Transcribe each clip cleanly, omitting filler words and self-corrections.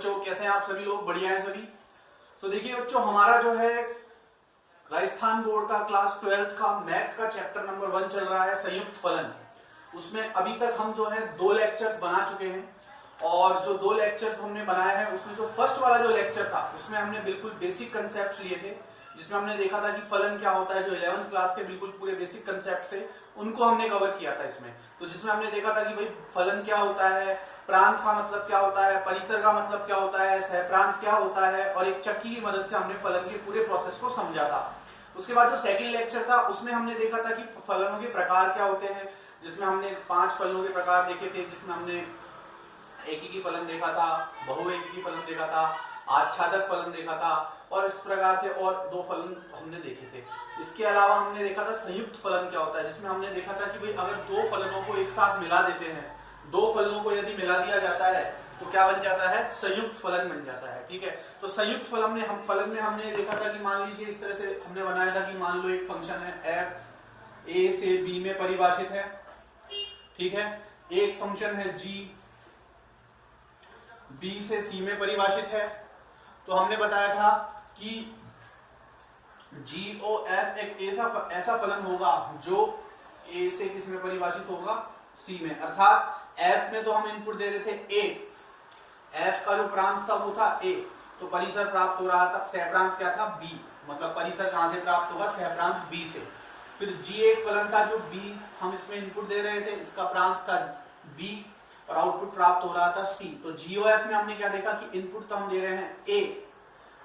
बच्चों, कैसे हैं आप सभी लोग? बढ़िया हैं सभी। तो देखिए बच्चों, हमारा जो है राजस्थान बोर्ड का क्लास 12th का मैथ का चैप्टर नंबर 1 चल रहा है, संयुक्त फलन। उसमें अभी तक हम जो है 2 लेक्चर्स बना चुके हैं, और जो 2 लेक्चर्स हमने बनाए हैं उसमें जो फर्स्ट वाला जो लेक्चर था उसमें हमने बिल्कुल बेसिक कंसेप्ट लिए थे, जिसमें हमने देखा था कि फलन क्या होता है। जो 11th क्लास के बिल्कुल पूरे बेसिक कंसेप्ट थे उनको हमने कवर किया था इसमें। तो जिसमें हमने देखा था कि भाई फलन क्या होता है, प्रांत का मतलब क्या होता है, परिसर का मतलब क्या होता है, सहप्रांत क्या होता है, और एक चक्की की मदद से हमने फलन के पूरे प्रोसेस को समझा था। उसके बाद जो सेकंड लेक्चर था उसमें हमने देखा था कि फलनों के प्रकार क्या होते हैं, जिसमें हमने 5 फलनों के प्रकार देखे थे, जिसमें हमने एकीकी फलन देखा था, बहुएकीकी फलन देखा था, आच्छादक फलन देखा था, और इस प्रकार से और 2 फलन हमने देखे थे। इसके अलावा हमने देखा था संयुक्त फलन क्या होता है, जिसमें हमने देखा था कि भाई अगर 2 फलनों को एक साथ मिला देते हैं, 2 फलनों को यदि मिला दिया जाता है तो क्या बन जाता है, संयुक्त फलन बन जाता है। ठीक है, तो संयुक्त फलन में हमने देखा था कि मान लीजिए इस तरह से हमने बनाया था कि मान लो एक फंक्शन है f a से b में परिभाषित है। ठीक है, एक फंक्शन है g b से c में परिभाषित है। तो हमने बताया था कि GOF एक ऐसा फलन होगा जो a से किस में परिभाषित होगा, c में। अर्थात f में तो हम इनपुट दे रहे थे a, f का जो प्रांत था वो था a, तो परिसर प्राप्त हो रहा था, सहप्रांत क्या था, b, मतलब परिसर कहां से प्राप्त होगा, सहप्रांत b से। फिर g एक फलन था जो b हम इसमें इनपुट दे रहे थे, इसका प्रांत था b और आउटपुट प्राप्त हो रहा था c। तो GOF में हमने क्या देखा कि इनपुट तो हम दे रहे हैं a,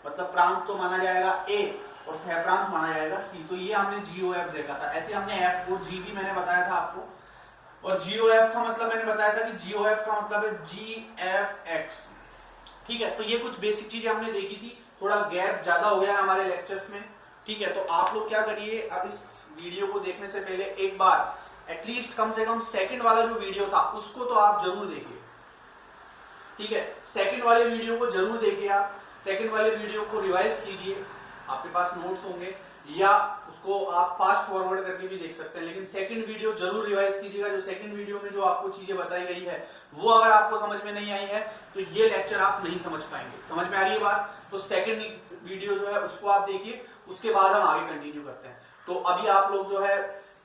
मतलब प्रांत तो माना जाएगा a और सहप्रांत माना जाएगा c। तो ये हमने GOF देखा था। ऐसे हमने f को g भी मैंने बताया था आपको, और GOF का मतलब मैंने बताया था कि GOF का मतलब है GFX। ठीक है, तो ये कुछ बेसिक चीजें हमने देखी थी। थोड़ा गैप ज्यादा हो गया है हमारे लेक्चर्स में। ठीक है, तो आप लोग क्या करिए, अब इस वीडियो को देखने से पहले एक बार एटलीस्ट कम से कम सेकंड वाला जो वीडियो था उसको तो आप जरूर देखिए। ठीक है, सेकंड वाले वीडियो को जरूर देखिए। आप सेकंड वाले वीडियो को रिवाइज कीजिए, आपके पास नोट्स होंगे, या उसको आप फास्ट फॉरवर्ड करके भी देख सकते हैं, लेकिन सेकंड वीडियो जरूर रिवाइज कीजिएगा। जो सेकंड वीडियो में जो आपको चीजें बताई गई है वो अगर आपको समझ में नहीं आई है तो ये लेक्चर आप नहीं समझ पाएंगे। समझ में आ रही है बात? तो सेकंड वीडियो जो है उसको आप देखिए, उसके बाद हम आगे कंटिन्यू करते हैं। तो अभी आप लोग जो है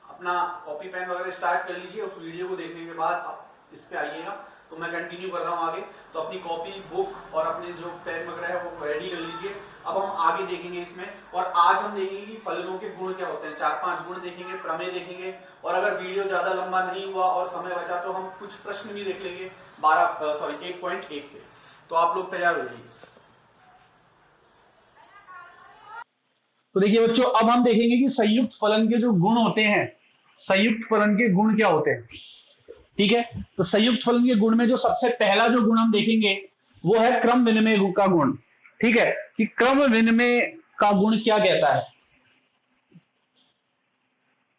अपना कॉपी पेन वगैरह स्टार्ट कर लीजिए। उस वीडियो को देखने के बाद आप इस पे आइएगा, तो मैं कंटिन्यू कर रहा हूँ आगे। तो अपनी कॉपी, बुक और अपने जो पेन वगैरह है वो रेडी कर लीजिए। अब हम आगे देखेंगे इसमें, और आज हम देखेंगे कि फलनों के गुण क्या होते हैं। 4-5 गुण देखेंगे, प्रमेय देखेंगे, और अगर वीडियो ज्यादा लंबा नहीं हुआ और समय बचा तो हम कुछ प्रश्न भी देख लेंगे 1.1 के। तो आप लोग तैयार हो जाइए। तो देखिए बच्चों, अब हम देखेंगे कि संयुक्त फलन के जो गुण होते हैं, संयुक्त फलन के गुण क्या होते हैं। ठीक है, तो संयुक्त फलन के गुण में जो सबसे पहला जो गुण हम देखेंगे वो है क्रम विनिमय का गुण। ठीक है, कि क्रम विनिमय का गुण क्या कहता है,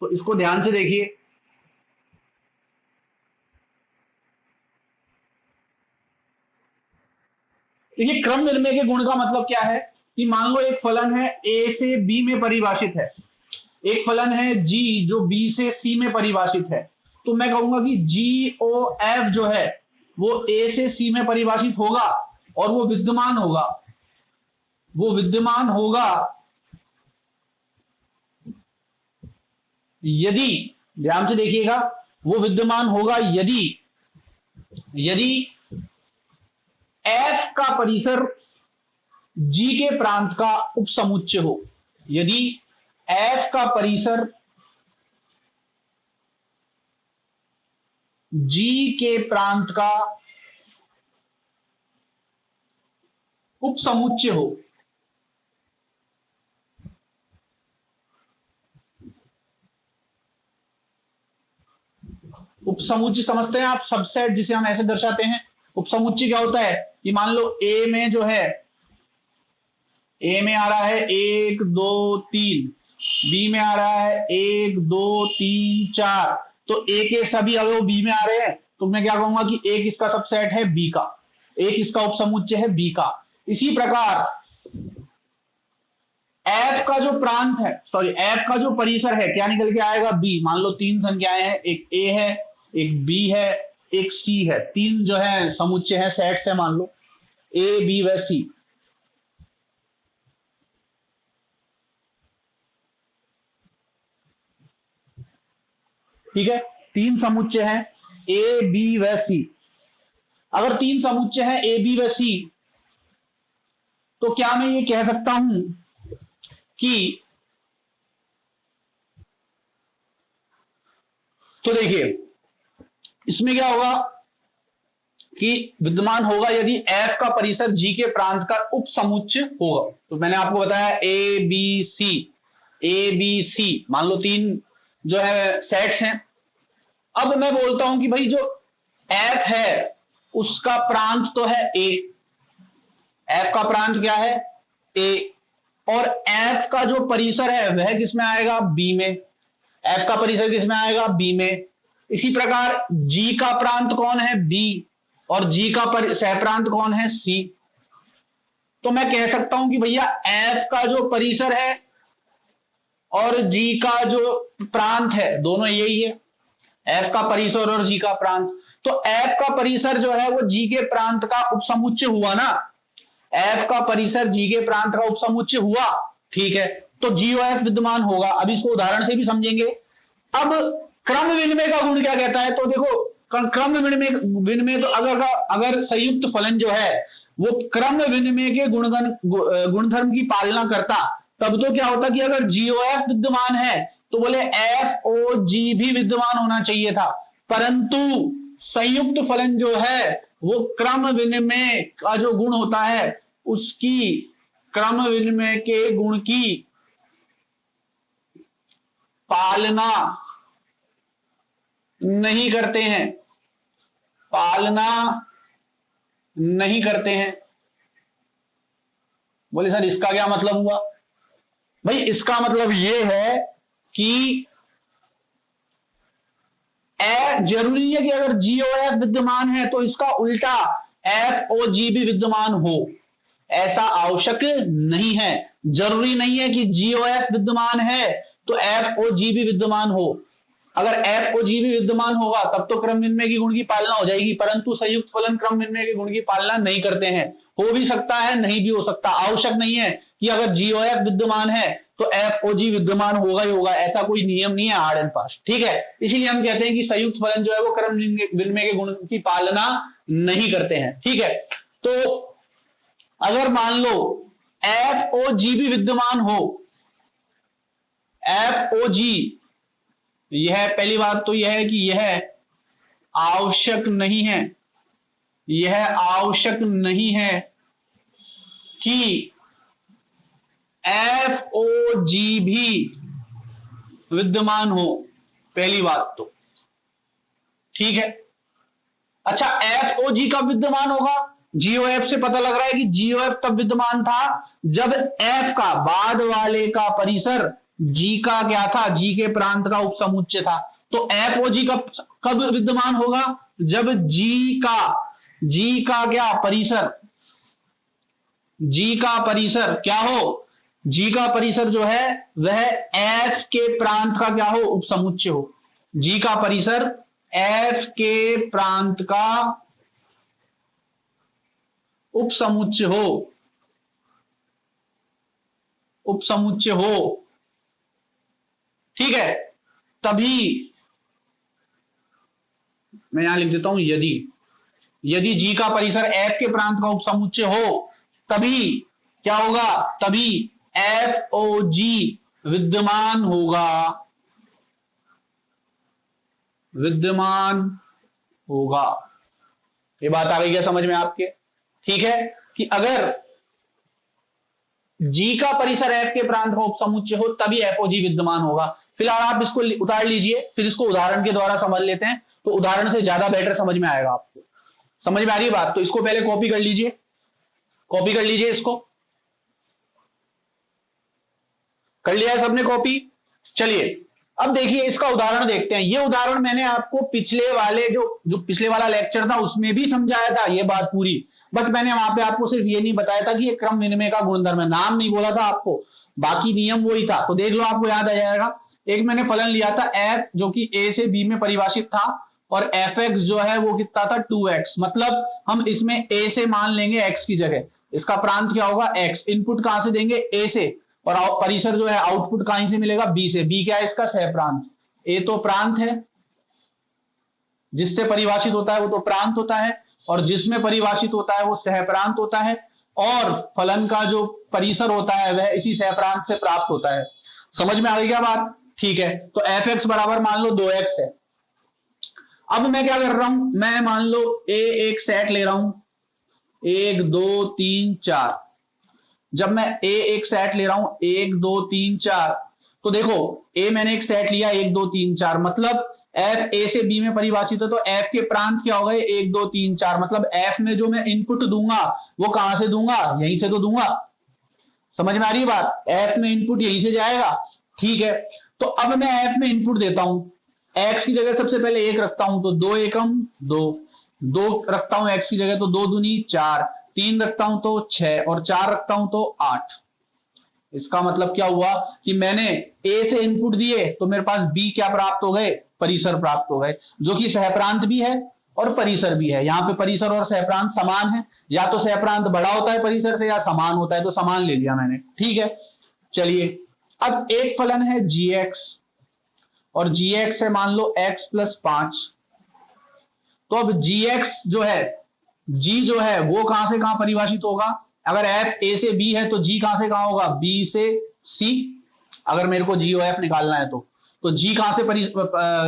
तो इसको ध्यान से देखिए। देखिए, क्रम विनिमय के गुण का मतलब क्या है कि मान लो एक फलन है a से b में परिभाषित है, एक फलन है g जो b से c में परिभाषित है। तो मैं कहूंगा कि GOF जो है वो a से c में परिभाषित होगा, और वो विद्यमान होगा यदि, ध्यान से देखिएगा, वो विद्यमान होगा यदि f का परिसर g के प्रांत का उपसमुच्चय हो। यदि f का परिसर g के प्रांत का उपसमुच्चय हो। उपसमुच्चय समझते हैं आप, सबसेट जिसे हम ऐसे दर्शाते हैं। उपसमुच्चय क्या होता है कि मान लो a में जो है, a में आ रहा है 1 2 3, b में आ रहा है 1 2 3 4, तो a के सभी अवयव b में आ रहे हैं, तो मैं क्या कहूंगा कि एक इसका सबसेट है b का, एक इसका उपसमुच्चय है b का। इसी प्रकार f का जो प्रांत है, f का जो परिसर है, क्या निकल के आएगा, b। मान लो 3 संख्याएं हैं, एक a है, एक b है, एक c है, 3 जो है समुच्चय है, सेट्स है मान लो। ए बी व सी। ठीक है, तीन समुच्चय हैं ए बी व सी। अगर तीन समुच्चय हैं ए बी व सी, तो क्या मैं ये कह सकता हूं कि, तो देखिए इसमें क्या होगा कि विद्यमान होगा यदि f का परिसर g के प्रांत का उप समुच्चय होगा। तो मैंने आपको बताया ए बी सी मान लो तीन जो है सेट्स हैं। अब मैं बोलता हूं कि भाई जो f है उसका प्रांत तो है a, f का प्रांत क्या है a, और f का जो परिसर है वह किसमें आएगा b में, f का परिसर किसमें आएगा b में। इसी प्रकार g का प्रांत कौन है b, और g का सहप्रांत कौन है c। तो मैं कह सकता हूं कि भैया f का जो परिसर है और g का जो प्रांत है दोनों यही है, f का परिसर और g का प्रांत। तो f का परिसर जो है वो g के प्रांत का उपसमुच्चय हुआ ना, f का परिसर g के प्रांत का उपसमुच्चय हुआ, ठीक है, तो GOF विद्यमान होगा। अब इसको उदाहरण से भी समझेंगे। अब क्रम विनिमय का गुण क्या कहता है, तो देखो क्रम विनिमय तो अगर संयुक्त फलन जो है वो क्रम विनिमय के गुणधर्म की पालना करता, तब तो क्या होता कि अगर GOF विद्यमान है तो बोले FOG भी विद्यमान होना चाहिए था, परंतु संयुक्त फलन जो है वो क्रम विनिमय का जो गुण होता है उसकी क्रम विनिमय के गुण की पालना नहीं करते हैं, पालना नहीं करते हैं। बोले सर इसका क्या मतलब हुआ? भाई इसका मतलब यह है कि जरूरी है कि अगर GOF विद्यमान है तो इसका उल्टा FOG भी विद्यमान हो, ऐसा आवश्यक नहीं है। जरूरी नहीं है कि GOF विद्यमान है तो FOG भी विद्यमान हो। अगर FOG भी विद्यमान होगा तब तो क्रम विनिमय की गुण की पालना हो जाएगी, परंतु संयुक्त फलन क्रम विनिमय के गुण की पालना नहीं करते हैं। हो भी सकता है, नहीं भी हो सकता। आवश्यक नहीं है कि अगर GOF विद्यमान है तो FOG विद्यमान होगा ही होगा, ऐसा कोई नियम नहीं है हार्ड एंड फास्ट। ठीक है, इसीलिए हम कहते हैं कि संयुक्त फलन जो है वो क्रम विनिमय के गुण की पालना नहीं करते हैं। ठीक है, तो अगर मान लो FOG भी विद्यमान हो, FOG, यह पहली बात तो यह है कि यह आवश्यक नहीं है, यह आवश्यक नहीं है कि FOG भी विद्यमान हो, पहली बात तो। ठीक है, अच्छा FOG कब विद्यमान होगा? GOF से पता लग रहा है कि GOF तब विद्यमान था जब F का बाद वाले का परिसर G का क्या था, G के प्रांत का उपसमुच्चय था। तो FOG कब विद्यमान होगा? जब G का क्या परिसर, G का परिसर क्या हो, G का परिसर जो है वह F के प्रांत का क्या हो, उपसमुच्चय हो। G का परिसर F के प्रांत का उपसमुच्चय हो, उपसमुच्चय हो। ठीक है, तभी मैं यहां लिख देता हूं यदि G का परिसर F के प्रांत का उपसमुच्चय हो तभी क्या होगा, तभी FOG विद्यमान होगा, विद्यमान होगा। ये बात आ गई क्या समझ में आपके? ठीक है, कि अगर G का परिसर F के प्रांत का उपसमुच्चय हो तभी FOG विद्यमान होगा। फिलहाल आप इसको उतार लीजिए, फिर इसको उदाहरण के द्वारा समझ लेते हैं, तो उदाहरण से ज्यादा बेटर समझ में आएगा आपको। समझ में आ रही है बात? तो इसको पहले कॉपी कर लीजिए, कॉपी कर लीजिए, इसको कर लिया है सबने कॉपी। चलिए अब देखिए इसका उदाहरण देखते हैं। ये उदाहरण मैंने आपको पिछले वाले जो पिछले वाला लेक्चर था उसमें भी समझाया था ये बात पूरी, बट मैंने वहां पे आपको सिर्फ ये नहीं बताया था कि ये क्रम विनिमय का गुणधर्म है, नाम नहीं बोला था आपको, बाकी नियम वही था। तो देख लो, आपको याद आ जाएगा। एक मैंने फलन लिया था f जो कि a से b में परिभाषित था, और fx जो है वो कितना था 2x, मतलब हम इसमें a से मान लेंगे x की जगह, इसका प्रांत क्या होगा x, इनपुट कहां से देंगे a से, और परिसर जो है आउटपुट कहां से मिलेगा b से, b क्या है इसका सह प्रांत, a तो प्रांत है जिससे परिभाषित होता है वो तो प्रांत होता है, और जिसमें परिभाषित होता है वो सहप्रांत होता है, और फलन का जो परिसर होता है वह इसी सहप्रांत से प्राप्त होता है। समझ में आ गई क्या बात? ठीक है, तो fx बराबर मान लो 2x है। अब मैं क्या कर रहा हूं, मैं मान लो a एक सेट ले रहा हूं, 1 2 3 4। जब मैं a एक सेट ले रहा हूं 1 2 3 4, तो देखो a मैंने एक सेट लिया 1 2 3 4, मतलब f a से b में परिभाषित है, तो f के प्रांत क्या हो गए 1 2 3 4, मतलब f में जो मैं इनपुट दूंगा वो कहां से दूंगा, यहीं से तो दूंगा। समझ में आ रही है बात? f में इनपुट यहीं से जाएगा। ठीक है, तो अब मैं f में इनपुट देता हूं, x की जगह सबसे पहले 1 रखता हूं तो 2 एकम 2, 2 रखता हूं x की जगह तो 2 दूनी 4, 3 रखता हूं तो 6, और 4 रखता हूं तो 8। इसका मतलब क्या हुआ कि मैंने a से इनपुट दिए तो मेरे पास b क्या प्राप्त हो गए, परिसर प्राप्त हो गए, जो कि सहप्रांत भी है और परिसर भी है। यहाँ पे परिसर और सहप्रांत समान है, या तो सहप्रांत बड़ा होता है परिसर से या समान होता है, तो समान ले लिया मैंने। ठीक है, चलिए अब एक फलन है gx, और gx है मान लो x प्लस 5। तो अब gx जो है, g जो है वो कहां से कहां परिभाषित होगा, अगर f a से b है तो g कहां से कहां होगा, b से c। अगर मेरे को g और f निकालना है तो g कहां से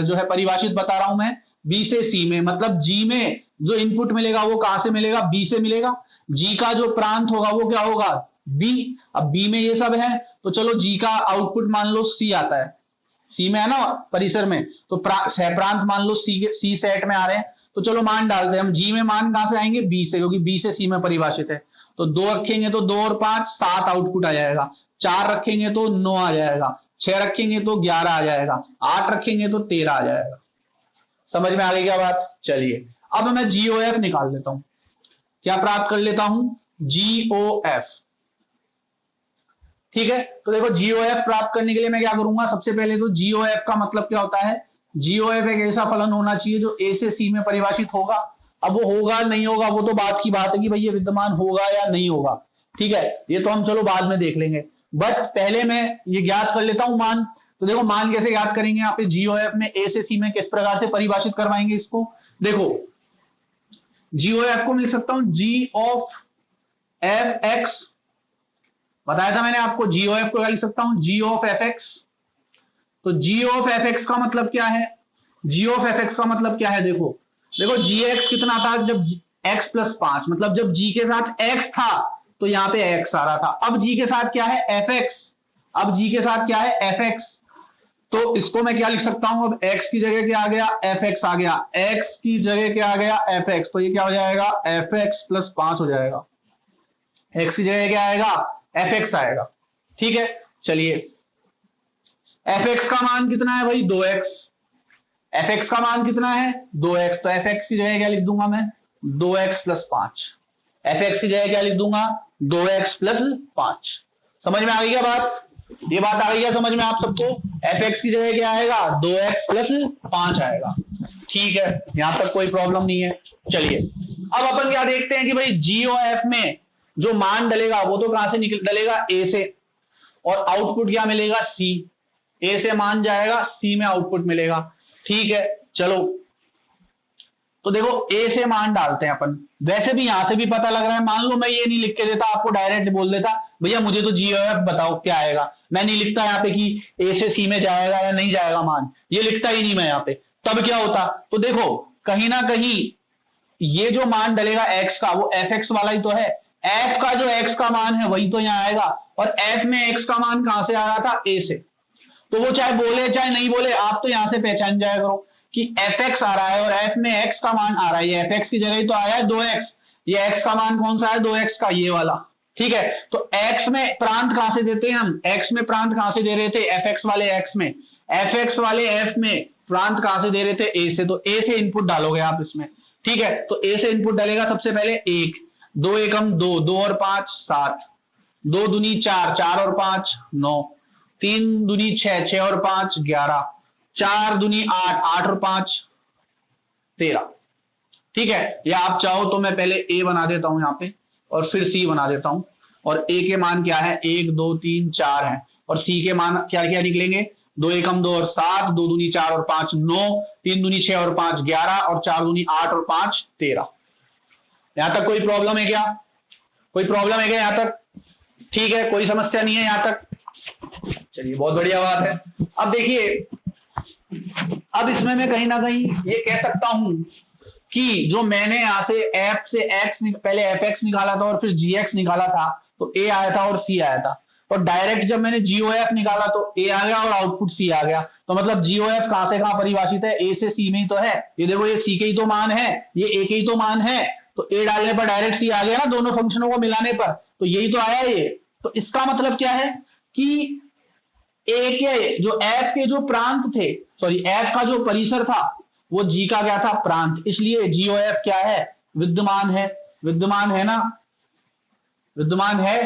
जो है परिभाषित बता रहा हूं मैं, b से c में, मतलब g में जो इनपुट मिलेगा वो कहां से मिलेगा, b से मिलेगा। g का जो प्रांत होगा वो क्या होगा, b। अब b में ये सब है तो चलो g का आउटपुट मान लो c आता है, c में है ना परिसर में, तो सहप्रांत मान लो c सेट में आ रहे हैं, तो चलो मान डालते हैं हम। g में मान कहां से आएंगे, b से, क्योंकि b से c में परिभाषित है। तो 2 रखेंगे तो 2 और 5 7 आउटपुट आ जाएगा, 4 रखेंगे तो 9 आ जाएगा, 6 रखेंगे तो 11 आ जाएगा, 8 रखेंगे तो 13 आ जाएगा। समझ में आ गई क्या बात? चलिए अब मैं GOF निकाल लेता हूं, क्या प्राप्त कर लेता हूं, GOF। ठीक है, तो देखो GOF प्राप्त करने के लिए मैं क्या करूंगा, सबसे पहले तो GOF का मतलब क्या होता है, GOF एक ऐसा फलन होना चाहिए जो A से C में परिभाषित होगा। अब वो होगा नहीं होगा वो तो बात की बात है कि भाई ये विद्यमान होगा या नहीं होगा। ठीक है, ये तो हम चलो बाद में देख लेंगे, बट पहले मैं ये ज्ञात कर लेता हूं मान। तो देखो मान कैसे ज्ञात करेंगे, यहाँ पे GOF में A से C में किस प्रकार से परिभाषित करवाएंगे इसको। देखो GOF को मिल सकता हूं G ऑफ fx, बताया था मैंने आपको, GOF को लिख सकता हूं G ऑफ fx। तो G ऑफ fx का मतलब क्या है, G ऑफ fx का मतलब क्या है, देखो gx कितना था, जब x प्लस 5, मतलब जब g के साथ x था तो यहाँ पे x आ रहा था। अब g के साथ क्या है, fx, अब g के साथ क्या है, fx, तो इसको मैं क्या लिख सकता हूं, अब x की जगह क्या आ गया, fx आ गया, x की जगह क्या आ गया, fx, तो ये क्या हो जाएगा, fx प्लस 5 हो जाएगा, x की जगह क्या आएगा, fx आएगा। ठीक है, चलिए fx का मान कितना है भाई, 2x, fx का मान कितना है 2x, तो fx की जगह क्या लिख दूंगा मैं, 2x प्लस 5, fx की जगह क्या लिख दूंगा, 2x प्लस 5। समझ में आ गई क्या बात, ये बात आ गई है समझ में आप सबको, fx की जगह क्या आएगा, 2x प्लस 5 आएगा। ठीक है, यहां तक कोई प्रॉब्लम नहीं है। चलिए अब अपन क्या देखते हैं कि भाई GOF में जो मान डलेगा वो तो कहां से डलेगा, A से, और आउटपुट क्या मिलेगा, C। A से मान जाएगा, C में आउटपुट मिलेगा। ठीक है, चलो तो देखो A से मान डालते हैं अपन, वैसे भी यहां से भी पता लग रहा है, मान लो मैं ये नहीं लिख के देता आपको, डायरेक्ट बोल देता भैया मुझे तो GOF बताओ क्या आएगा, मैं नहीं लिखता यहाँ पे कि A से C में जाएगा या नहीं जाएगा मान, ये लिखता ही नहीं मैं यहाँ पे, तब क्या होता, तो देखो कहीं ना कहीं ये जो मान डलेगा x का वो fx वाला ही तो है, f का जो x का मान है वही तो यहाँ आएगा, और f में x का मान कहां से आ रहा था, A से, तो वो चाहे बोले चाहे नहीं बोले आप तो यहां से पहचान जाया करो कि fx आ रहा है और f में x का मान आ रहा है, ये fx की जगह ही तो आया है 2x, ये x का मान कौन सा है, 2x का, ये वाला। ठीक है, तो x में प्रांत कहां से देते हैं हम, x में प्रांत कहां से दे रहे थे, fx वाले x में, fx वाले f में प्रांत कहां से दे रहे थे, A से, तो A से इनपुट डालोगे आप इसमें। ठीक है, तो A से इनपुट डालेगा सबसे पहले 1, 2 एकम 2, 2 और 5 7, 2 दूनी 4, 4 और 5 9, 3 दूनी 6, 6 और 5 11, 4 दूनी 8, 8 और 5 13। ठीक है, या आप चाहो तो मैं पहले ए बना देता हूं यहां पे और फिर सी बना देता हूं। और ए के मान क्या है, 1 2 3 4 है, और सी के मान क्या क्या निकलेंगे, 2 एकम 2 और 7, 2 दूनी 4 और 5 9, 3 दूनी 6 और 5 11, और 4 दूनी 8 और 5 13। यहां तक कोई प्रॉब्लम है क्या, कोई प्रॉब्लम है क्या यहां तक? ठीक है, कोई समस्या नहीं है यहां तक। चलिए, बहुत बढ़िया बात है। अब देखिए, अब इसमें मैं कहीं ना कहीं ये कह सकता हूं कि जो मैंने यहां से एफ से एक्स पहले एफ एक्स निकाला था और फिर जी एक्स निकाला था, तो ए आया था और सी आया था, और डायरेक्ट जब मैंने जीओ एफ निकाला तो ए आ गया और आउटपुट सी आ गया। तो मतलब जीओ एफ कहां से कहां परिभाषित है, ए से सी में ही तो है। ये देखो, ये सी के ही तो मान है, ये ए के ही तो मान है, तो ए डालने पर डायरेक्ट सी आ गया ना, दोनों फंक्शनों को मिलाने पर, तो यही तो आया ये। तो इसका मतलब क्या है कि ए के जो एफ के जो प्रांत थे, सॉरी एफ का जो परिसर था वो जी का क्या था, प्रांत, इसलिए जीओ एफ क्या है, विद्यमान है। विद्यमान है ना, विद्यमान है।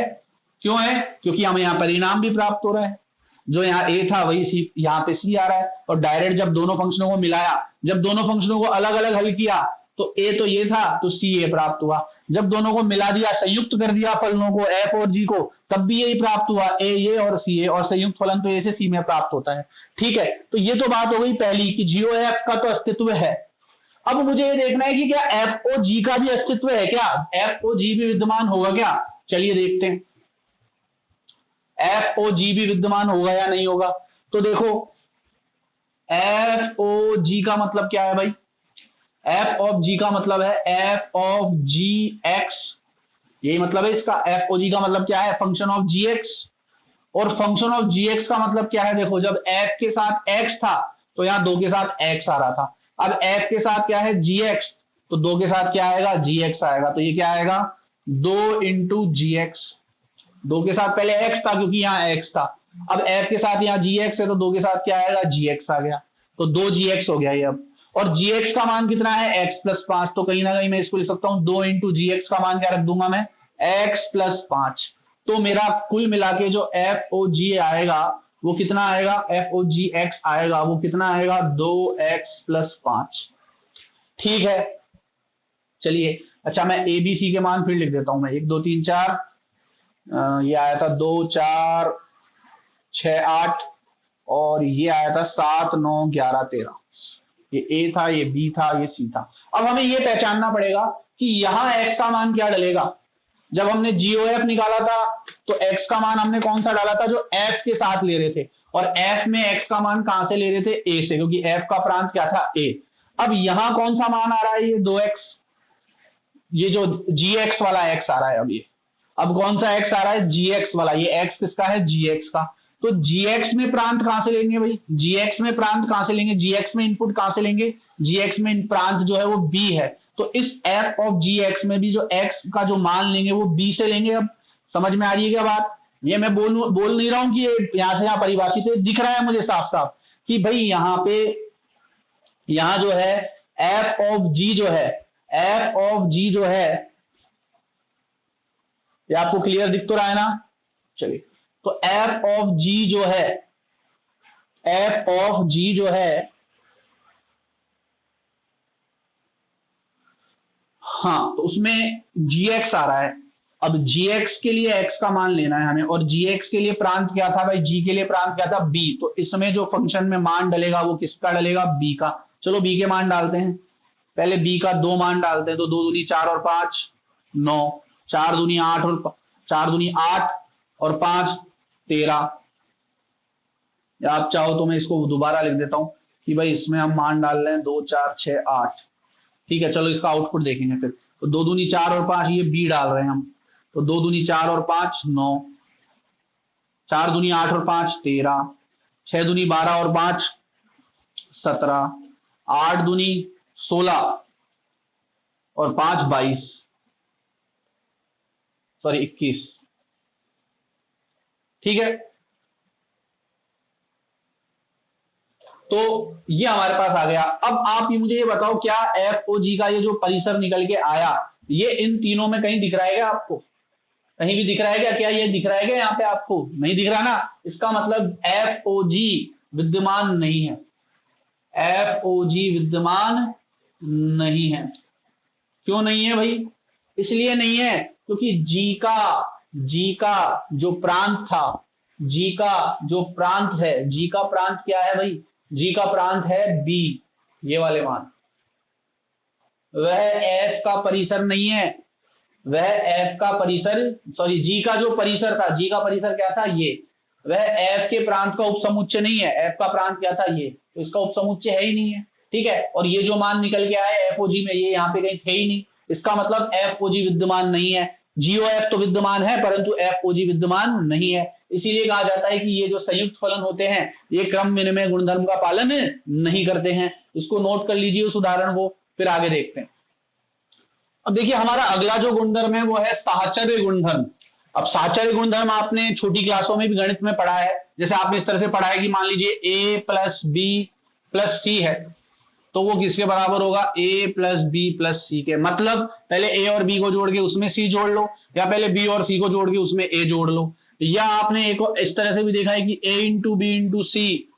क्यों है, क्योंकि हमें यहां परिणाम भी प्राप्त हो रहा है, जो यहाँ ए था वही सी, यहाँ पे सी आ रहा है। और डायरेक्ट जब दोनों फंक्शनों को मिलाया, जब दोनों फंक्शनों को अलग अलग हल किया, तो ए तो ये था तो सी ए प्राप्त हुआ। जब दोनों को मिला दिया, संयुक्त कर दिया फलनों को एफ और जी को, तब भी यही प्राप्त हुआ, ए ये और सी ए, और संयुक्त फलन तो ए से सी में प्राप्त होता है। ठीक है, तो ये तो बात हो गई पहली कि जीओ एफ का तो अस्तित्व है। अब मुझे ये देखना है कि क्या एफ ओ जी का भी अस्तित्व है क्या, एफ ओ जी भी विद्यमान होगा क्या? चलिए देखते हैं, एफ ओ जी भी विद्यमान होगा या नहीं होगा। तो देखो, एफ ओ जी का मतलब क्या है भाई, एफ ऑफ जी का मतलब है एफ ऑफ जी एक्स, यही मतलब है इसका। एफ ओ जी का मतलब क्या है, फंक्शन ऑफ जी एक्स, और फंक्शन ऑफ जी एक्स का मतलब क्या है, देखो जब एफ के साथ एक्स था तो यहां 2 के साथ एक्स आ रहा था, अब एफ के साथ क्या है, जी एक्स, तो 2 के साथ क्या आएगा, जी एक्स आएगा, तो ये क्या आएगा, 2 इंटू जी एक्स। 2 के साथ पहले एक्स था क्योंकि यहाँ एक्स था, अब एफ के साथ यहाँ जी एक्स है तो 2 के साथ क्या आएगा, जी एक्स आ गया, तो 2 जी एक्स हो गया ये। अब और जी एक्स का मान कितना है, एक्स प्लस 5, तो कहीं ना कहीं मैं इसको लिख सकता हूं 2 इंटू जी एक्स का मान क्या रख दूंगा मैं, एक्स प्लस 5। तो मेरा कुल मिला के जो एफ ओ जी आएगा वो कितना आएगा, एफ ओ जी एक्स आएगा वो कितना आएगा, 2x प्लस 5। ठीक है, चलिए अच्छा मैं ए बी सी के मान फिर लिख देता हूं मैं, 1 2 3 4, ये आया था 2 4 6 8, और ये आया था 7 9 11 13। ये ए था, ये बी था, ये सी था। अब हमें ये पहचानना पड़ेगा कि यहां एक्स का मान क्या डलेगा। जब हमने जीओएफ निकाला था तो एक्स का मान हमने कौन सा डाला था, जो एफ के साथ ले रहे थे, और एफ में एक्स का मान कहां से ले रहे थे, ए से, क्योंकि एफ का प्रांत क्या था, ए। अब यहां कौन सा मान आ रहा है, ये 2x, ये जो जी एक्स वाला एक्स आ रहा है। अब कौन सा एक्स आ रहा है, जी एक्स वाला, ये एक्स किसका है, जी एक्स का। तो जी एक्स में प्रांत कहां से लेंगे भाई, जी एक्स में प्रांत कहां से लेंगे, जी एक्स में इनपुट कहां से लेंगे, जी एक्स में प्रांत जो है वो बी है, तो इस एफ ऑफ जी एक्स में भी जो एक्स का जो मान लेंगे वो बी से लेंगे। अब समझ में आ रही है क्या बात, ये मैं बोल नहीं रहा हूं कि ये यहां से यहां परिभाषित है, दिख रहा है मुझे साफ साफ कि भाई यहां पे, यहां जो है एफ ऑफ जी जो है, एफ ऑफ जी जो है, ये आपको क्लियर दिख तो रहा है ना। चलिए, तो एफ ऑफ जी जो है, एफ ऑफ जी जो है, हाँ तो उसमें gx आ रहा है। अब gx के लिए x का मान लेना है हमें, और gx के लिए प्रांत क्या था भाई, g के लिए प्रांत क्या था, b। तो इसमें जो फंक्शन में मान डलेगा वो किसका डलेगा, b का। चलो b के मान डालते हैं, पहले b का 2 मान डालते हैं, तो 2 दूनी 4 और 5 9, 4 दूनी 8 और 4 दूनी 8 और 5 13। या आप चाहो तो मैं इसको दोबारा लिख देता हूं कि भाई इसमें हम मान डाल रहे हैं 2 4 6 8। ठीक है, चलो इसका आउटपुट देखेंगे फिर। तो 2 दूनी 4 और 5, ये बी डाल रहे हैं हम, तो 2 दूनी 4 और 5 9, 4 दूनी 8 और 5 13, 6 दूनी 12 और 5 17, 8 दूनी 16 और 5 22, सॉरी 21। ठीक है, तो ये हमारे पास आ गया। अब आप ये मुझे ये बताओ, क्या एफ ओ जी का ये जो परिसर निकल के आया, ये इन तीनों में कहीं दिख रहा है क्या आपको, कहीं भी दिख रहा है क्या, क्या ये दिख रहा है क्या यहाँ पे आपको, नहीं दिख रहा ना। इसका मतलब एफ ओ जी विद्यमान नहीं है, एफ ओ जी विद्यमान नहीं है। क्यों नहीं है भाई? इसलिए नहीं है क्योंकि जी का जो प्रांत था, जी का जो प्रांत है, जी का प्रांत क्या है भाई? जी का प्रांत है बी, ये वाले मान। वह एफ का परिसर नहीं है, वह एफ का परिसर, सॉरी जी का जो परिसर था, जी का परिसर क्या था? ये। वह एफ के प्रांत का उपसमुच्चय नहीं है। एफ का प्रांत क्या था? ये। तो इसका उपसमुच्चय है ही नहीं है। ठीक है, और ये जो मान निकल के आए एफओजी में, ये यहाँ पे कहीं थे ही नहीं। इसका मतलब एफओजी विद्यमान नहीं है। जीओएफ तो विद्यमान है परंतु एफओजी विद्यमान नहीं है। इसीलिए कहा जाता है कि ये जो संयुक्त फलन होते हैं ये क्रम विनिमय गुणधर्म का पालन नहीं करते हैं। इसको नोट कर लीजिए उस उदाहरण को, फिर आगे देखते हैं। अब देखिए हमारा अगला जो गुणधर्म है वो है साहचर्य गुणधर्म। अब साहचर्य गुणधर्म आपने छोटी क्लासों में भी गणित में पढ़ा है। जैसे आपने इस तरह से पढ़ा है कि मान लीजिए a प्लस बी प्लस सी है, तो वो किसके बराबर होगा? a प्लस बी प्लस सी के। मतलब पहले a और b को जोड़ के उसमें c जोड़ लो, या पहले b और c को जोड़ के उसमें a जोड़ लो। या आपने एक इस तरह से भी देखा है कि a इंटू बी इंटू सी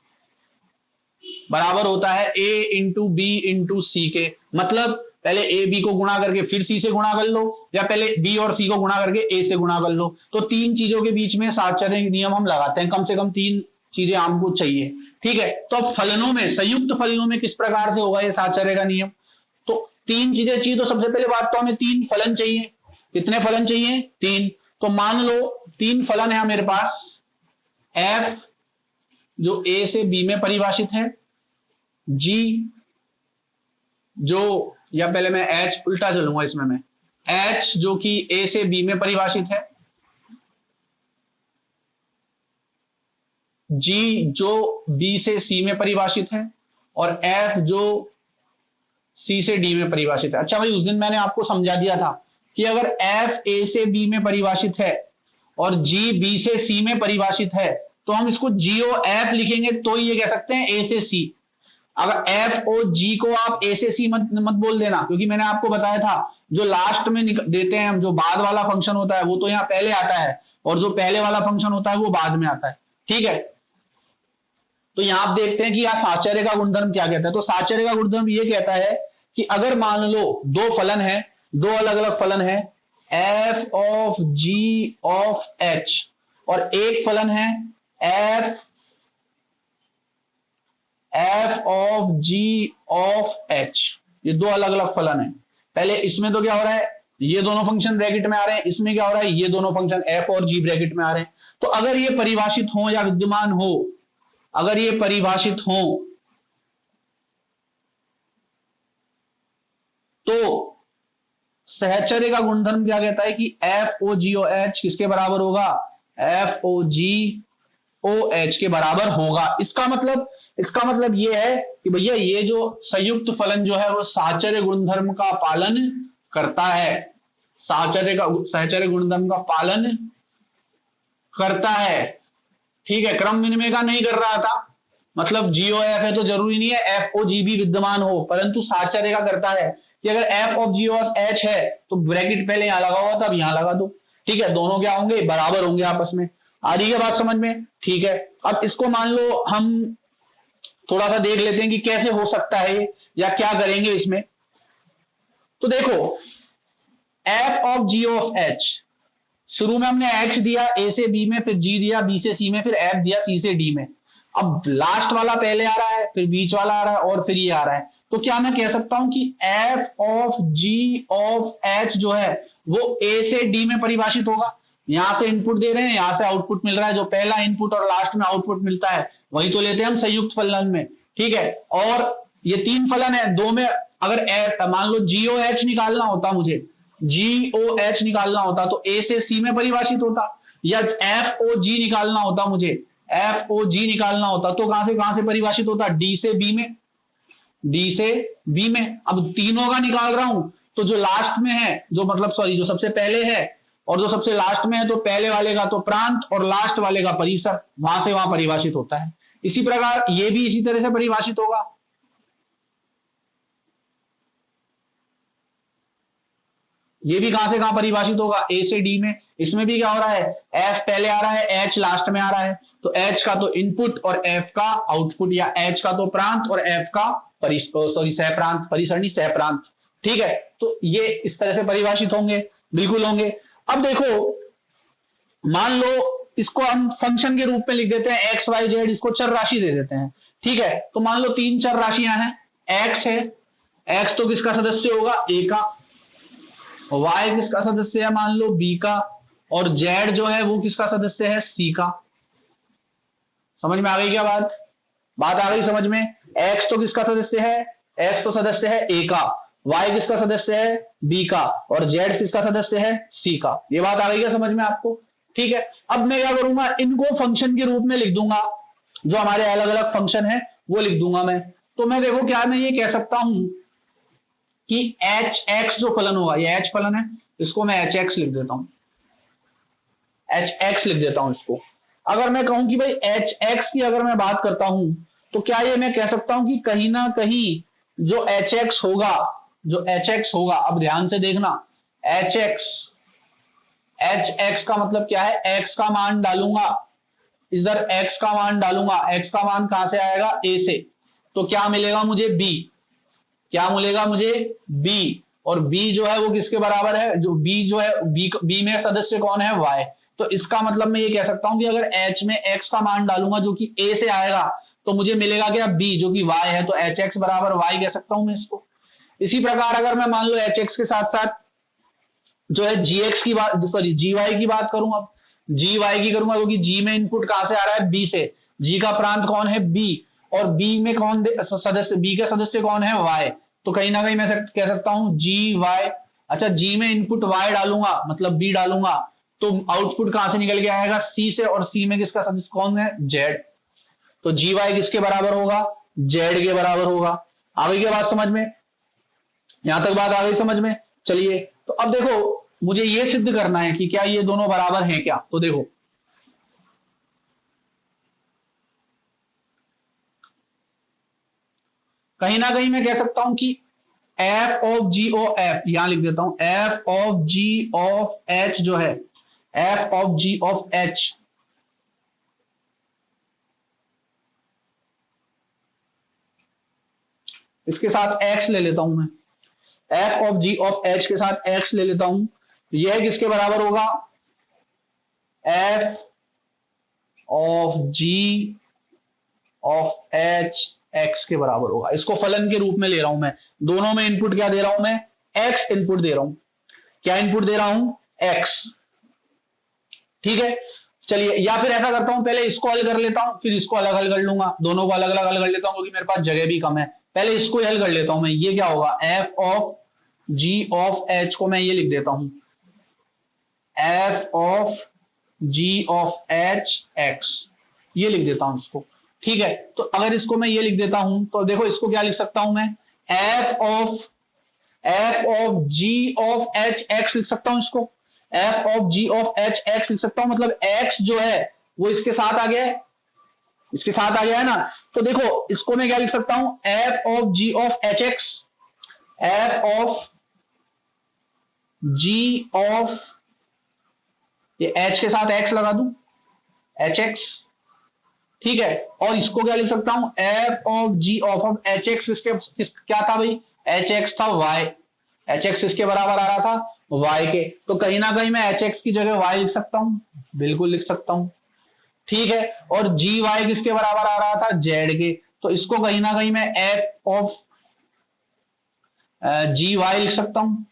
बराबर होता है a इंटू बी इंटू सी के। मतलब पहले ए बी को गुणा करके फिर सी से गुणा कर लो, या पहले बी और सी को गुणा करके ए से गुणा कर लो। तो तीन चीजों के बीच में साहचर्य नियम हम लगाते हैं, कम से कम तीन चीजें हमको चाहिए। ठीक है, तो अब फलनों में, संयुक्त फलनों में किस प्रकार से होगा ये साहचर्य का नियम? तो तीन चीजें चाहिए। तो सबसे पहले बात तो हमें तीन फलन चाहिए। कितने फलन चाहिए? तीन। तो मान लो तीन फलन है मेरे पास, एफ जो ए से बी में परिभाषित है, जी जो, या पहले मैं H उल्टा चलूंगा इसमें, मैं H जो कि A से B में परिभाषित है, G जो B से C में परिभाषित है, और F जो C से D में परिभाषित है। अच्छा भाई, उस दिन मैंने आपको समझा दिया था कि अगर F A से B में परिभाषित है और G B से C में परिभाषित है तो हम इसको GOF लिखेंगे, तो ये कह सकते हैं A से C। अगर एफ ओ जी को आप ए से सी मत बोल देना, क्योंकि मैंने आपको बताया था जो लास्ट में देते हैं हम, जो बाद वाला फंक्शन होता है वो तो यहाँ पहले आता है, और जो पहले वाला फंक्शन होता है वो बाद में आता है। ठीक है, तो यहाँ आप देखते हैं कि यहाँ साहचर्य का गुणधर्म क्या कहता है। तो साहचर्य का गुणधर्म ये कहता है कि अगर मान लो दो फलन है, दो अलग अलग फलन है, f of ji of H, और एक फलन है f of ji of H, ये दो अलग अलग फलन है। पहले इसमें तो क्या हो रहा है, ये दोनों फंक्शन ब्रैकेट में आ रहे हैं, इसमें क्या हो रहा है, ये दोनों फंक्शन एफ और जी ब्रैकेट में आ रहे हैं। तो अगर ये परिभाषित हो या विद्यमान हो, अगर ये परिभाषित हो तो सहचर्य का गुणधर्म क्या कहता है कि एफ ओ जी ओ एच किसके बराबर होगा? एफ ओ जी ओ एच के बराबर होगा। इसका मतलब ये है कि भैया ये जो संयुक्त फलन जो है वो साहचर्य गुणधर्म का पालन करता है, सहचर्य गुणधर्म का पालन करता है। ठीक है, क्रम विनिमय का नहीं कर रहा था, मतलब जीओएफ है तो जरूरी नहीं है एफ ओ जी भी विद्यमान हो, परंतु साहचर्य का करता है कि अगर f of ji of h है तो ब्रैकेट पहले यहां लगा हुआ था, अब यहां लगा दो। ठीक है, दोनों क्या होंगे? बराबर होंगे आपस में। आ रही है बात समझ में? ठीक है, अब इसको मान लो हम थोड़ा सा देख लेते हैं कि कैसे हो सकता है या क्या करेंगे इसमें। तो देखो, f of ji of h, शुरू में हमने एच दिया ए से बी में, फिर जी दिया बी से सी में, फिर एफ दिया सी से डी में। अब लास्ट वाला पहले आ रहा है, फिर बीच वाला आ रहा है, और फिर ये आ रहा है। तो क्या मैं कह सकता हूं कि f of ji of h जो है वो ए से डी में परिभाषित होगा। यहां से इनपुट दे रहे हैं, यहां से आउटपुट मिल रहा है, जो पहला इनपुट और लास्ट में आउटपुट मिलता है वही तो लेते हैं हम संयुक्त फलन में। ठीक है, और ये तीन फलन है, दो में अगर मान लो जीओ एच निकालना होता, मुझे जीओ एच निकालना होता तो ए से सी में परिभाषित होता, या एफ ओ जी निकालना होता, मुझे एफ ओ जी निकालना होता तो कहां से परिभाषित होता? डी से बी में, डी से बी में। अब तीनों का निकाल रहा हूं तो जो लास्ट में है, जो मतलब सॉरी जो सबसे पहले है और जो सबसे लास्ट में है, तो पहले वाले का तो प्रांत और लास्ट वाले का परिसर, वहां से वहां परिभाषित होता है। इसी प्रकार ये भी इसी तरह से परिभाषित होगा। ये भी कहां से कहां परिभाषित होगा? ए से डी में। इसमें भी क्या हो रहा है? एफ पहले आ रहा है, एच लास्ट में आ रहा है, तो एच का तो इनपुट और एफ का आउटपुट, या एच का तो प्रांत और एफ का सॉरी सहप्रांत, परिसरणी सहप्रांत। ठीक है, तो ये इस तरह से परिभाषित होंगे, बिल्कुल होंगे। अब देखो, मान लो इसको हम फंक्शन के रूप में लिख देते हैं एक्स वाई जेड, इसको चर राशि दे देते हैं। ठीक है, तो मान लो 3 चर राशियां हैं, एक्स है, एक्स तो किसका सदस्य होगा, ए का, वाई किसका सदस्य है, मान लो बी का, और जेड जो है वो किसका सदस्य है, सी का। समझ में आ गई क्या बात? बात आ गई समझ में? एक्स तो किसका सदस्य है, एक्स तो सदस्य है ए का, वाई किसका सदस्य है, बी का, और जेड किसका सदस्य है, सी का। ये बात आ गई क्या समझ में आपको? ठीक है, अब मैं क्या करूंगा, इनको फंक्शन के रूप में लिख दूंगा, जो हमारे अलग अलग फंक्शन है वो लिख दूंगा मैं। तो मैं देखो क्या मैं ये कह सकता हूं कि एच एक्स जो फलन होगा, ये एच फलन है, इसको मैं एच एक्स लिख देता हूं, एच एक्स लिख देता हूं इसको। अगर मैं कहूं कि भाई एच एक्स की अगर मैं बात करता हूं, तो क्या ये मैं कह सकता हूं कि कहीं ना कहीं जो एच एक्स होगा, जो एच एक्स होगा, अब ध्यान से देखना, एच एक्स का मतलब क्या है, एक्स का मान डालूंगा इधर, एक्स का मान डालूंगा, एक्स का मान कहां से आएगा, ए से, तो क्या मिलेगा मुझे, बी। क्या मिलेगा मुझे, बी, और बी जो है वो किसके बराबर है, जो बी जो है, बी में सदस्य कौन है, वाई। तो इसका मतलब मैं ये कह सकता हूं कि अगर एच में एक्स का मान डालूंगा जो कि ए से आएगा, तो मुझे मिलेगा क्या, बी, जो कि वाई है, तो एच एक्स बराबर वाई कह सकता हूं मैं इसको। इसी प्रकार अगर मैं मान लो एच एक्स के साथ साथ जो है जी एक्स की बात, सॉरी जी वाई की बात करूं, अब जी वाई की करूंगा, क्योंकि जी में इनपुट कहां से आ रहा है, बी से, जी का प्रांत कौन है, बी, और बी में कौन सदस्य, बी का सदस्य कौन है, वाई। तो कहीं ना कहीं मैं कह सकता हूं जी वाई, अच्छा जी में इनपुट वाई डालूंगा, मतलब बी डालूंगा, तो आउटपुट कहां से निकल के आएगा, सी से, और सी में किसका सदस्य कौन है, जेड। तो जी वाई किसके बराबर होगा, जेड के बराबर होगा। आ गई क्या बात समझ में? यहां तक बात आ गई समझ में? चलिए, तो अब देखो मुझे ये सिद्ध करना है कि क्या ये दोनों बराबर हैं क्या। तो देखो, कहीं ना कहीं मैं कह सकता हूं कि f of ji of f, यहां लिख देता हूं, f of ji of h जो है, f of ji of h, इसके साथ एक्स ले लेता हूं मैं, f of ji of h के साथ एक्स ले लेता हूं, यह किसके बराबर होगा, f of ji of h x के बराबर होगा। इसको फलन के रूप में ले रहा हूं मैं, दोनों में इनपुट क्या दे रहा हूं मैं, एक्स इनपुट दे रहा हूं। क्या इनपुट दे रहा हूं, एक्स। ठीक है, चलिए, या फिर ऐसा करता हूं, पहले इसको हल कर लेता हूं, फिर इसको अलग हल कर लूंगा, दोनों को अलग अलग हल कर लेता हूं, क्योंकि मेरे पास जगह भी कम है। पहले इसको हल कर लेता हूं मैं, ये क्या होगा, f of ji of h को मैं ये लिख देता हूं, f of ji of h x, ये लिख देता हूं इसको। ठीक है, तो अगर इसको मैं ये लिख देता हूं, तो देखो इसको क्या लिख सकता हूं मैं, f of ji of h x लिख सकता हूं इसको, f of ji of h x लिख सकता हूं, मतलब एक्स जो है वो इसके साथ आ गया है, इसके साथ आ गया है ना। तो देखो इसको मैं क्या लिख सकता हूं, f of ji of h x, f of ji of, ये एच के साथ एक्स लगा दूं, एच एक्स। ठीक है, और इसको क्या लिख सकता हूं, f of ji of h x, इसके क्या था भाई, एच एक्स था वाई, एच एक्स किसके बराबर आ रहा था, वाई के। तो कहीं ना कहीं मैं एच एक्स की जगह वाई लिख सकता हूं, बिल्कुल लिख सकता हूं। ठीक है, और जी वाई किसके बराबर आ रहा था, जेड के। तो इसको कहीं ना कहीं मैं एफ ऑफ जी वाई लिख सकता हूं,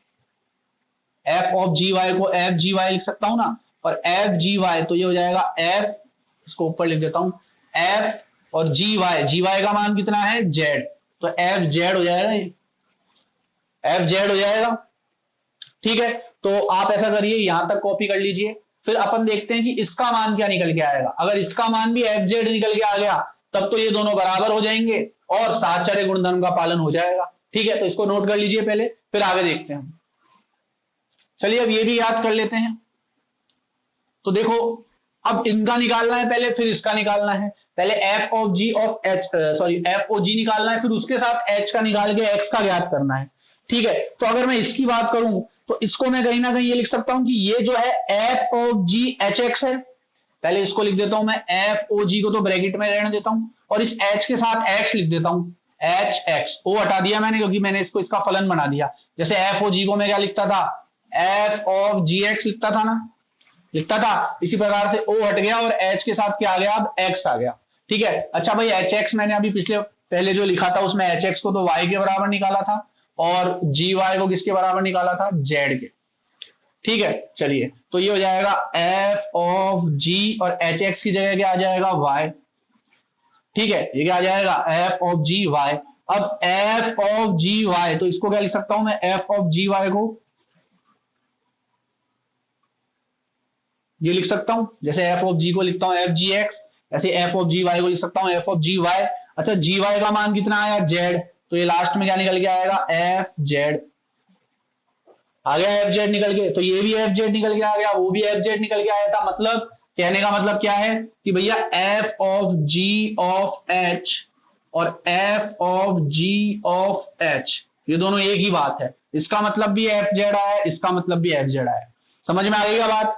एफ ऑफ जी वाई को एफ जी वाई लिख सकता हूं ना, और एफ जी वाई तो ये हो जाएगा एफ, इसको ऊपर लिख देता हूं, एफ और जी वाई का मान कितना है, जेड, तो एफ जेड हो जाएगा, ये एफ जेड हो जाएगा। ठीक है, तो आप ऐसा करिए, यहां तक कॉपी कर लीजिए, फिर अपन देखते हैं कि इसका मान क्या निकल के आएगा। अगर इसका मान भी एफ जेड निकल के आ गया, तब तो ये दोनों बराबर हो जाएंगे और साहचर्य गुणधर्म का पालन हो जाएगा। ठीक है, तो इसको नोट कर लीजिए पहले, फिर आगे देखते हैं। चलिए अब ये भी याद कर लेते हैं। तो देखो, अब इनका निकालना है पहले, फिर इसका निकालना है। पहले F of ji of H, sorry F O G निकालना है, फिर उसके साथ एच का निकाल के एक्स का ज्ञात करना है। ठीक है, तो अगर मैं इसकी बात करूं, तो इसको मैं कहीं ना कहीं ये लिख सकता हूं कि ये जो है f of ji H x है। पहले इसको लिख देता हूं मैं, एफ ओ जी को तो ब्रैकेट में रहने देता हूं, और इस एच के साथ एक्स लिख देता हूं। एच एक्स, ओ हटा दिया मैंने क्योंकि मैंने इसको इसका फलन बना दिया। जैसे एफ ओ जी को मैं क्या लिखता था, एफ ऑफ जी एक्स लिखता था ना, लिखता था। इसी प्रकार से ओ हट गया और एच के साथ क्या आ गया, अब एक्स आ गया। ठीक है, अच्छा भाई एच एक्स मैंने अभी पहले जो लिखा था उसमें एच एक्स को तो वाई के बराबर निकाला था और जी वाई को किसके बराबर निकाला था, जेड के। ठीक है, चलिए तो ये हो जाएगा एफ ऑफ जी और एच एक्स की जगह क्या आ जाएगा, वाई। ठीक है, ये क्या आ जाएगा, एफ ऑफ जी वाई। अब एफ ऑफ जी वाई, तो इसको क्या लिख सकता हूं मैं, एफ ऑफ जी वाई को ये लिख सकता हूं, जैसे एफ ऑफ जी को लिखता हूं एफ जी एक्स, ऐसे एफ ऑफ जी वाई को लिख सकता हूं एफ ऑफ जी वाई। अच्छा जी वाई का मान कितना आया, जेड, तो ये लास्ट में क्या निकल के आएगा, एफ जेड आ गया, एफ जेड निकल के। तो ये भी एफ जेड निकल के आ गया, वो भी एफ जेड निकल के आया था। मतलब कहने का मतलब क्या है कि भैया F of ji of H और F of ji of H ये दोनों एक ही बात है। इसका मतलब भी एफ जेड आया, इसका मतलब भी एफ जेड आया। समझ में आ गई बात।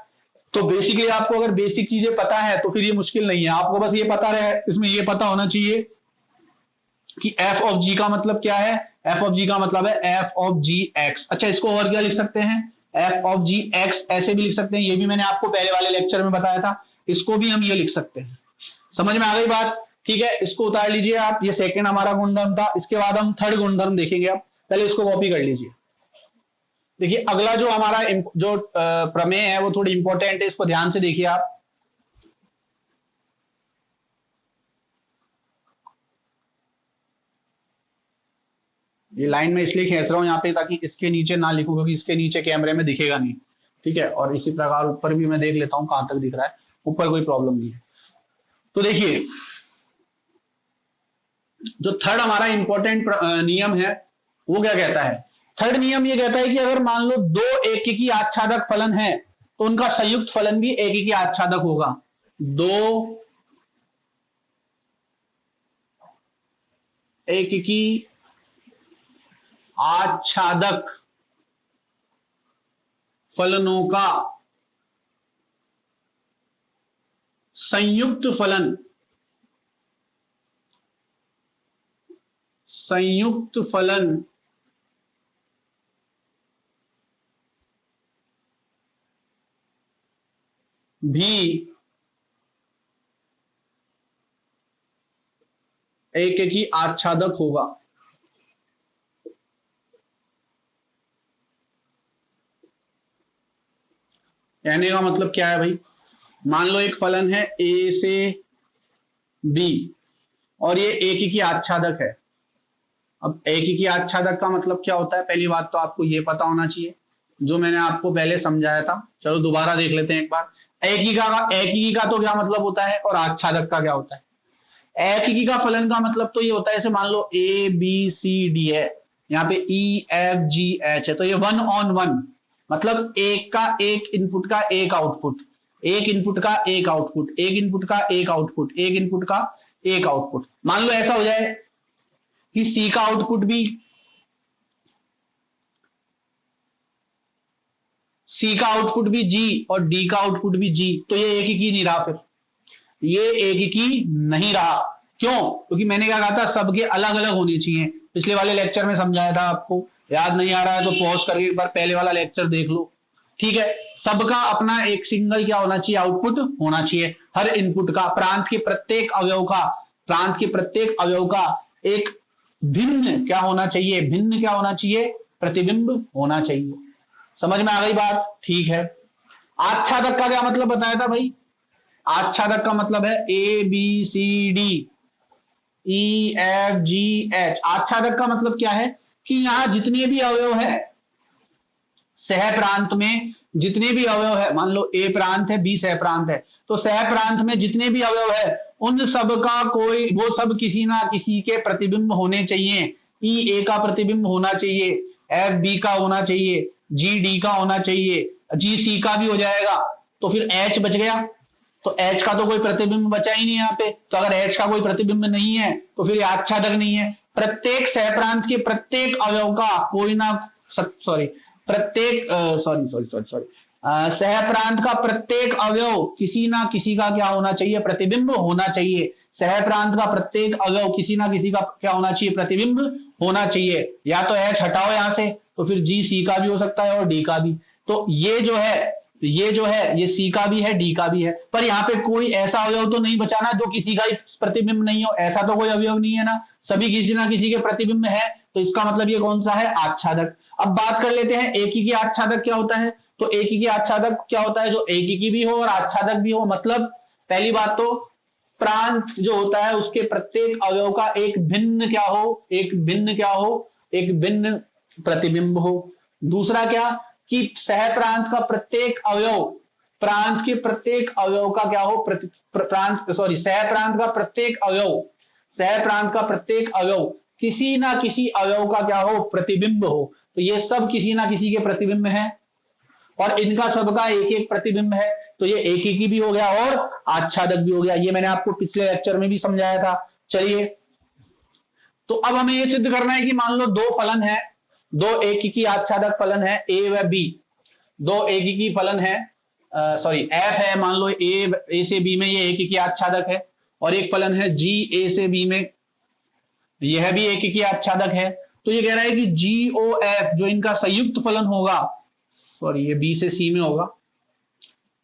तो बेसिकली आपको अगर बेसिक चीजें पता है तो फिर ये मुश्किल नहीं है, आपको बस ये पता रहे, इसमें ये पता होना चाहिए कि एफ ऑफ जी का मतलब क्या है। एफ ऑफ जी का मतलब है एफ ऑफ जी एक्स। अच्छा इसको और क्या लिख सकते हैं, एफ ऑफ जी एक्स ऐसे भी लिख सकते हैं, ये भी मैंने आपको पहले वाले लेक्चर में बताया था। इसको भी हम ये लिख सकते हैं। समझ में आ गई बात। ठीक है, इसको उतार लीजिए आप, ये सेकंड हमारा गुणधर्म था। इसके बाद हम थर्ड गुणधर्म देखेंगे। आप पहले इसको कॉपी कर लीजिए। देखिए अगला जो हमारा जो प्रमेय है वो थोड़ी इंपॉर्टेंट है, इसको ध्यान से देखिए आप। ये लाइन में इसलिए खींच रहा हूं यहाँ पे ताकि इसके नीचे ना लिखूं, क्योंकि इसके नीचे कैमरे में दिखेगा नहीं। ठीक है, और इसी प्रकार ऊपर भी मैं देख लेता हूं कहां तक दिख रहा है, ऊपर कोई प्रॉब्लम नहीं है। तो देखिए जो थर्ड हमारा इंपॉर्टेंट नियम है वो क्या कहता है, थर्ड नियम ये कहता है कि अगर मान लो दो एकीकी आच्छादक फलन है तो उनका संयुक्त फलन भी एकीकी आच्छादक होगा। दो एकीकी आच्छादक फलनों का संयुक्त फलन भी एकीकी आच्छादक होगा। कहने का मतलब क्या है भाई, मान लो एक फलन है ए से बी और ये एकीकी आच्छादक है। अब एकीकी आच्छादक का मतलब क्या होता है, पहली बात तो आपको ये पता होना चाहिए जो मैंने आपको पहले समझाया था। चलो दोबारा देख लेते हैं एक बार। एकीकी का तो क्या मतलब होता है और आच्छादक का क्या होता है। एकीकी का फलन का मतलब तो ये होता है, जैसे मान लो ए बी सी डी है, यहाँ पे ई एफ जी एच है, तो ये 1 on 1 मतलब एक का एक इनपुट का एक आउटपुट, एक इनपुट का एक आउटपुट, एक इनपुट का एक आउटपुट, एक इनपुट का एक आउटपुट। मान लो ऐसा हो जाए कि सी का आउटपुट भी जी और डी का आउटपुट भी जी, तो ये एक ही नहीं रहा, फिर ये एक ही नहीं रहा। क्यों, क्योंकि मैंने क्या कहा था, सबके अलग अलग होने चाहिए। पिछले वाले लेक्चर में समझाया था, आपको याद नहीं आ रहा है तो पॉज करके एक बार पहले वाला लेक्चर देख लो। ठीक है, सबका अपना एक सिंगल क्या होना चाहिए, आउटपुट होना चाहिए। हर इनपुट का, प्रांत के प्रत्येक अवयव का एक भिन्न क्या होना चाहिए, प्रतिबिंब होना चाहिए। समझ में आ गई बात। ठीक है, आच्छादक का क्या मतलब बताया था भाई, आच्छादक का मतलब है A B C D E F G H. आच्छादक का मतलब क्या है कि यहां जितने भी अवयव है, सह प्रांत में जितने भी अवयव है, मान लो ए प्रांत है बी सह प्रांत है, तो सह प्रांत में जितने भी अवयव है उन सब का वो सब किसी ना किसी के प्रतिबिंब होने चाहिए। ई ए का प्रतिबिंब होना चाहिए, एफ बी का होना चाहिए, जी डी का होना चाहिए, जी सी का भी हो जाएगा, तो फिर एच बच गया। तो एच का तो कोई प्रतिबिंब बचा ही नहीं यहाँ पे, तो अगर एच का कोई प्रतिबिंब नहीं है तो फिर आच्छादक नहीं है। प्रत्येक सहप्रांत के प्रत्येक अवयव का कोई ना सह प्रांत का प्रत्येक अवयव किसी ना किसी का क्या होना चाहिए, प्रतिबिंब होना चाहिए। सह प्रांत का प्रत्येक अवयव किसी ना किसी का क्या होना चाहिए, प्रतिबिंब होना चाहिए। या तो एच हटाओ यहां से, तो फिर जी सी का भी हो सकता है और डी का भी। तो ये जो है ये सी का भी है, डी का भी है, पर यहाँ पे कोई ऐसा अवयव तो नहीं बचाना जो किसी का ही प्रतिबिंब नहीं हो। ऐसा तो कोई अवयव नहीं है ना, सभी किसी ना किसी के प्रतिबिंब है। तो इसका मतलब ये कौन सा है, आच्छादक। अब बात कर लेते हैं एकीकी आच्छादक क्या होता है। तो एकीकी आच्छादक क्या होता है, जो एकीकी भी हो और आच्छादक भी हो। मतलब पहली बात तो प्रांत जो होता है उसके प्रत्येक अवयव का एक भिन्न क्या हो, एक भिन्न प्रतिबिंब हो। दूसरा क्या, कि सह प्रांत का प्रत्येक अवयव, प्रांत के प्रत्येक अवयव का क्या हो, सह प्रांत का प्रत्येक अवयव किसी ना किसी अवयव का क्या हो, प्रतिबिंब हो। तो ये सब किसी ना किसी के प्रतिबिंब है और इनका सबका एक एक प्रतिबिंब है। तो ये एकीकी भी हो गया और आच्छादक भी हो गया। ये मैंने आपको पिछले लेक्चर में भी समझाया था। चलिए, तो अब हमें ये सिद्ध करना है कि मान लो दो फलन है, दो एकीकी आच्छादक फलन है ए व बी। दो एकीकी फलन है, एफ है, मान लो ए से बी में ये एकीकी आच्छादक है, और एक फलन है जी ए से बी में, यह भी एकीकी आच्छादक है। तो ये कह रहा है कि जी ओ एफ जो इनका संयुक्त फलन होगा, ये बी से सी में होगा,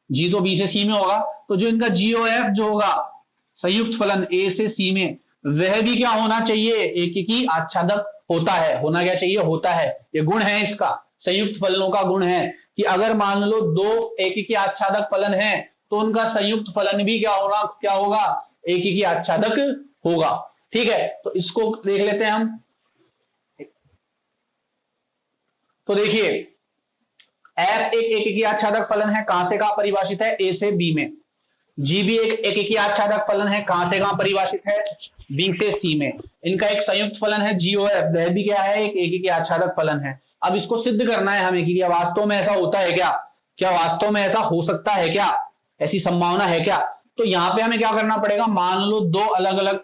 जी तो बी से सी में होगा, तो जो इनका जी ओ एफ जो होगा संयुक्त फलन ए से सी में, वह भी क्या होना चाहिए, एकीकी आच्छादक होता है। होना क्या चाहिए, होता है। ये गुण है इसका, संयुक्त फलनों का गुण है कि अगर मान लो दो एकीकी आच्छादक फलन है तो उनका संयुक्त फलन भी क्या होगा, एकीकी आच्छादक होगा। ठीक है, तो इसको देख लेते हैं हम। तो देखिए, एफ एक एकीकी आच्छादक फलन है, कहां से कहां परिभाषित है, ए से बी में। जी भी एक एकीकी आच्छादक फलन है, कहां से कहां परिभाषित है, बी से सी में। इनका एक संयुक्त फलन है जीओएफ, वह भी क्या है, एक एकीकी आच्छादक फलन है। अब इसको सिद्ध करना है हमें कि वास्तव में ऐसा होता है क्या, वास्तव में ऐसा हो सकता है क्या, ऐसी संभावना है क्या। तो यहां पे हमें क्या करना पड़ेगा, मान लो दो अलग अलग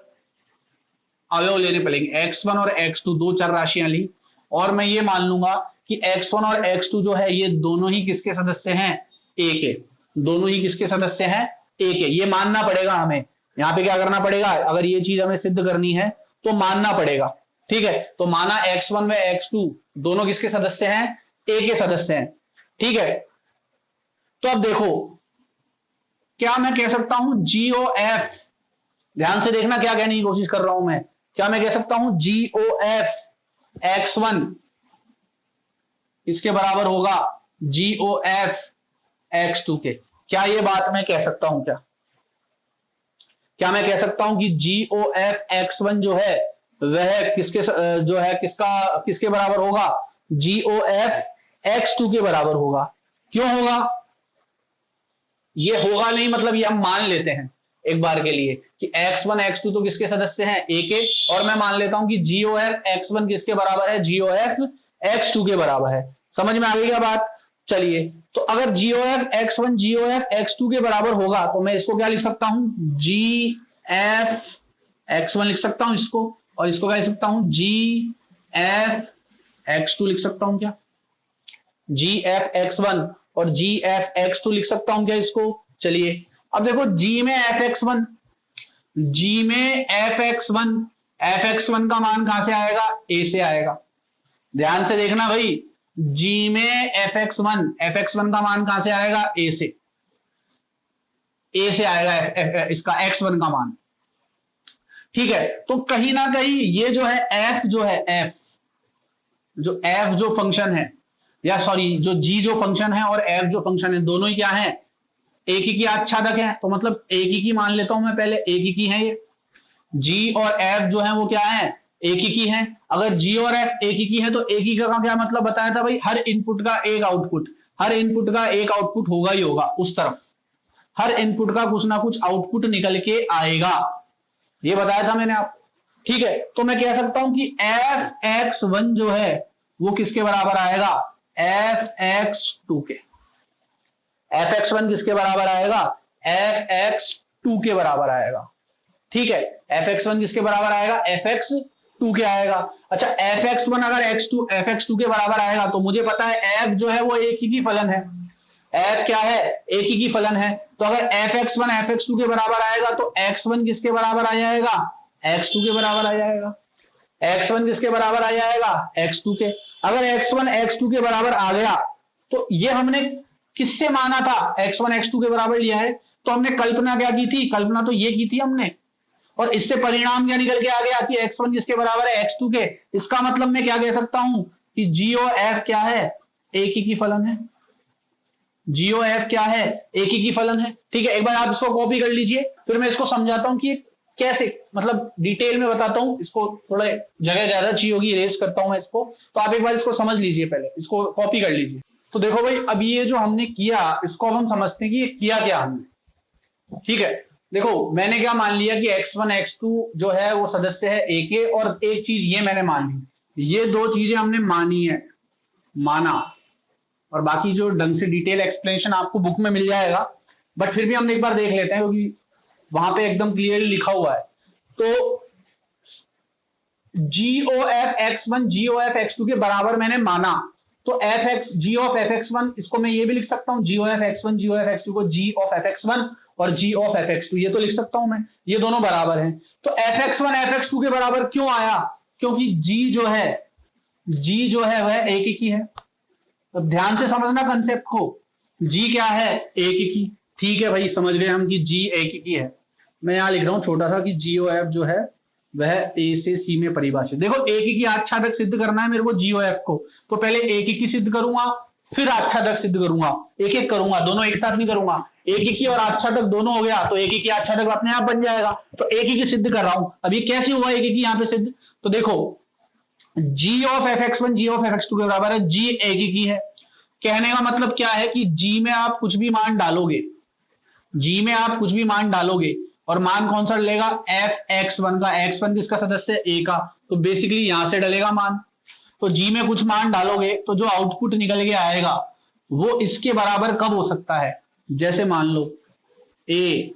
अवयव लेने पड़ेंगे, x1 और x2, दो चर राशियां ली, और मैं ये मान लूंगा कि x1 और x2 जो है ये दोनों ही किसके सदस्य हैं, a के। दोनों ही किसके सदस्य हैं, a के। ये मानना पड़ेगा हमें। यहाँ पे क्या करना पड़ेगा, अगर ये चीज हमें सिद्ध करनी है तो मानना पड़ेगा। ठीक है, तो माना x1 व x2 दोनों किसके सदस्य हैं, a के सदस्य हैं। ठीक है, तो अब देखो क्या मैं कह सकता हूं GOF, ध्यान से देखना क्या कहने की कोशिश कर रहा हूं मैं। क्या मैं कह सकता हूं GOF x1 इसके बराबर होगा GOF x2 के। क्या ये बात मैं कह सकता हूं, क्या मैं कह सकता हूं कि GOF x1 जो है वह किसके बराबर होगा, GOF x2 के बराबर होगा। क्यों होगा, ये होगा नहीं, मतलब ये हम मान लेते हैं एक बार के लिए कि x1 x2 तो किसके सदस्य हैं, a के, और मैं मान लेता हूं कि GOF x1 किसके बराबर है, GOF x2 के बराबर है। समझ में आ गई क्या बात। चलिए, तो अगर GOF x1 GOF x2 के बराबर होगा तो मैं इसको क्या लिख सकता हूं, GF x1 लिख सकता हूं इसको, और इसको क्या लिख सकता हूं, GF x2 लिख सकता हूं क्या, GF x1 और GF x2 लिख सकता हूं क्या इसको। चलिए, अब देखो G में fx1, G में fx1, fx1 का मान कहां से आएगा, a से आएगा। ध्यान से देखना भाई, G में fx1 का मान कहां से आएगा, a से आएगा इसका x1 का मान। ठीक है, तो कहीं ना कहीं ये जो है f जो फंक्शन है, या जो g जो फंक्शन है और f जो फंक्शन है, दोनों ही क्या है, एकीकी आच्छादक है। तो मतलब एकीकी मान लेता हूं मैं पहले, एकीकी है ये। g और f जो है वो क्या है, एकीकी है। अगर g और f एकीकी है तो एकीकी का क्या मतलब बताया था भाई, हर इनपुट का एक आउटपुट होगा ही होगा उस तरफ, हर इनपुट का कुछ ना कुछ आउटपुट निकल के आएगा, ये बताया था मैंने आपको। ठीक है, तो मैं कह सकता हूं कि fx1 जो है वो किसके बराबर आएगा, fx2 के। fx1 किसके बराबर आएगा, fx2 के बराबर आएगा। ठीक है, fx1 किसके बराबर आएगा, fx2 के आएगा। अच्छा, fx1 अगर fx2 के बराबर आएगा तो मुझे पता है f जो है वो एक ही फलन है, f क्या है, एक ही फलन है, तो अगर fx1 fx2 के बराबर आएगा तो x1 किसके बराबर आ जाएगा, x2 के बराबर आ जाएगा, x1 किसके बराबर आ जाएगा, x2 के। अगर x1 x2 के बराबर आ गया तो ये हमने किससे माना था, x1 x2 के बराबर लिया है, तो हमने कल्पना क्या की थी, कल्पना तो ये की थी हमने, और इससे परिणाम क्या निकल के आ गया कि x1 किसके बराबर है, x2 के। इसका मतलब मैं क्या कह सकता हूं कि g और f क्या है, एक ही फलन है, g और f क्या है, एक ही फलन है। ठीक है, एक बार आप इसको कॉपी कर लीजिए, फिर मैं इसको समझाता हूं कि कैसे, मतलब डिटेल में बताता हूं, इसको थोड़ा जगह ज्यादा चाहिए होगी, इरेज करता हूं मैं इसको, तो आप एक बार इसको समझ लीजिए, पहले इसको कॉपी कर लीजिए। तो देखो भाई, अब ये जो हमने किया इसको अब हम समझते हैं कि ये किया क्या हमने। ठीक है, देखो मैंने क्या मान लिया कि x1 x2 जो है वो सदस्य है a के, और एक चीज ये मैंने मान ली, ये दो चीजें हमने मानी है, माना, और बाकी जो ढंग से डिटेल एक्सप्लेनेशन आपको बुक में मिल जाएगा, बट फिर भी हम एक बार देख लेते हैं क्योंकि वहां पे एकदम क्लियरली लिखा हुआ है। तो GOF x1 GOF x2 के बराबर मैंने माना, तो fx g of fx1 इसको मैं ये भी लिख सकता हूं, g of x1 g of x2 को g of fx1 और g of fx2 ये तो लिख सकता हूं मैं, ये दोनों बराबर हैं। तो fx1 fx2 के बराबर क्यों आया, क्योंकि g जो है वह एक ही है। अब ध्यान से समझना कंसेप्ट को, g क्या है, एक ही। ठीक है भाई, समझ गए हम कि g एक ही है। मैं यहां लिख रहा हूं छोटा सा कि GOF जो है वह A से C में परिभाषित। देखो एक ही आच्छादक सिद्ध करना है मेरे को GOF को, तो पहले एक ही सिद्ध करूंगा, फिर आच्छादक सिद्ध करूंगा, एक एक करूंगा, दोनों एक साथ नहीं करूंगा। एक ही और आच्छादक दोनों हो गया तो एक ही आच्छादक अपने आप बन जाएगा, तो एक ही सिद्ध कर रहा हूं। अब ये कैसे हुआ एक ही यहां पे सिद्ध, तो देखो g of fx1 g of fx2 के बराबर है, g एक ही है। कहने का मतलब क्या है कि g में आप कुछ भी मान डालोगे, g में आप कुछ भी मान डालोगे और मान कौन सा डलेगा, fx1 का, x1 किसका सदस्य है, a का, तो बेसिकली यहां से डलेगा मान। तो g में कुछ मान डालोगे तो जो आउटपुट निकल के आएगा वो इसके बराबर कब हो सकता है, जैसे मान लो a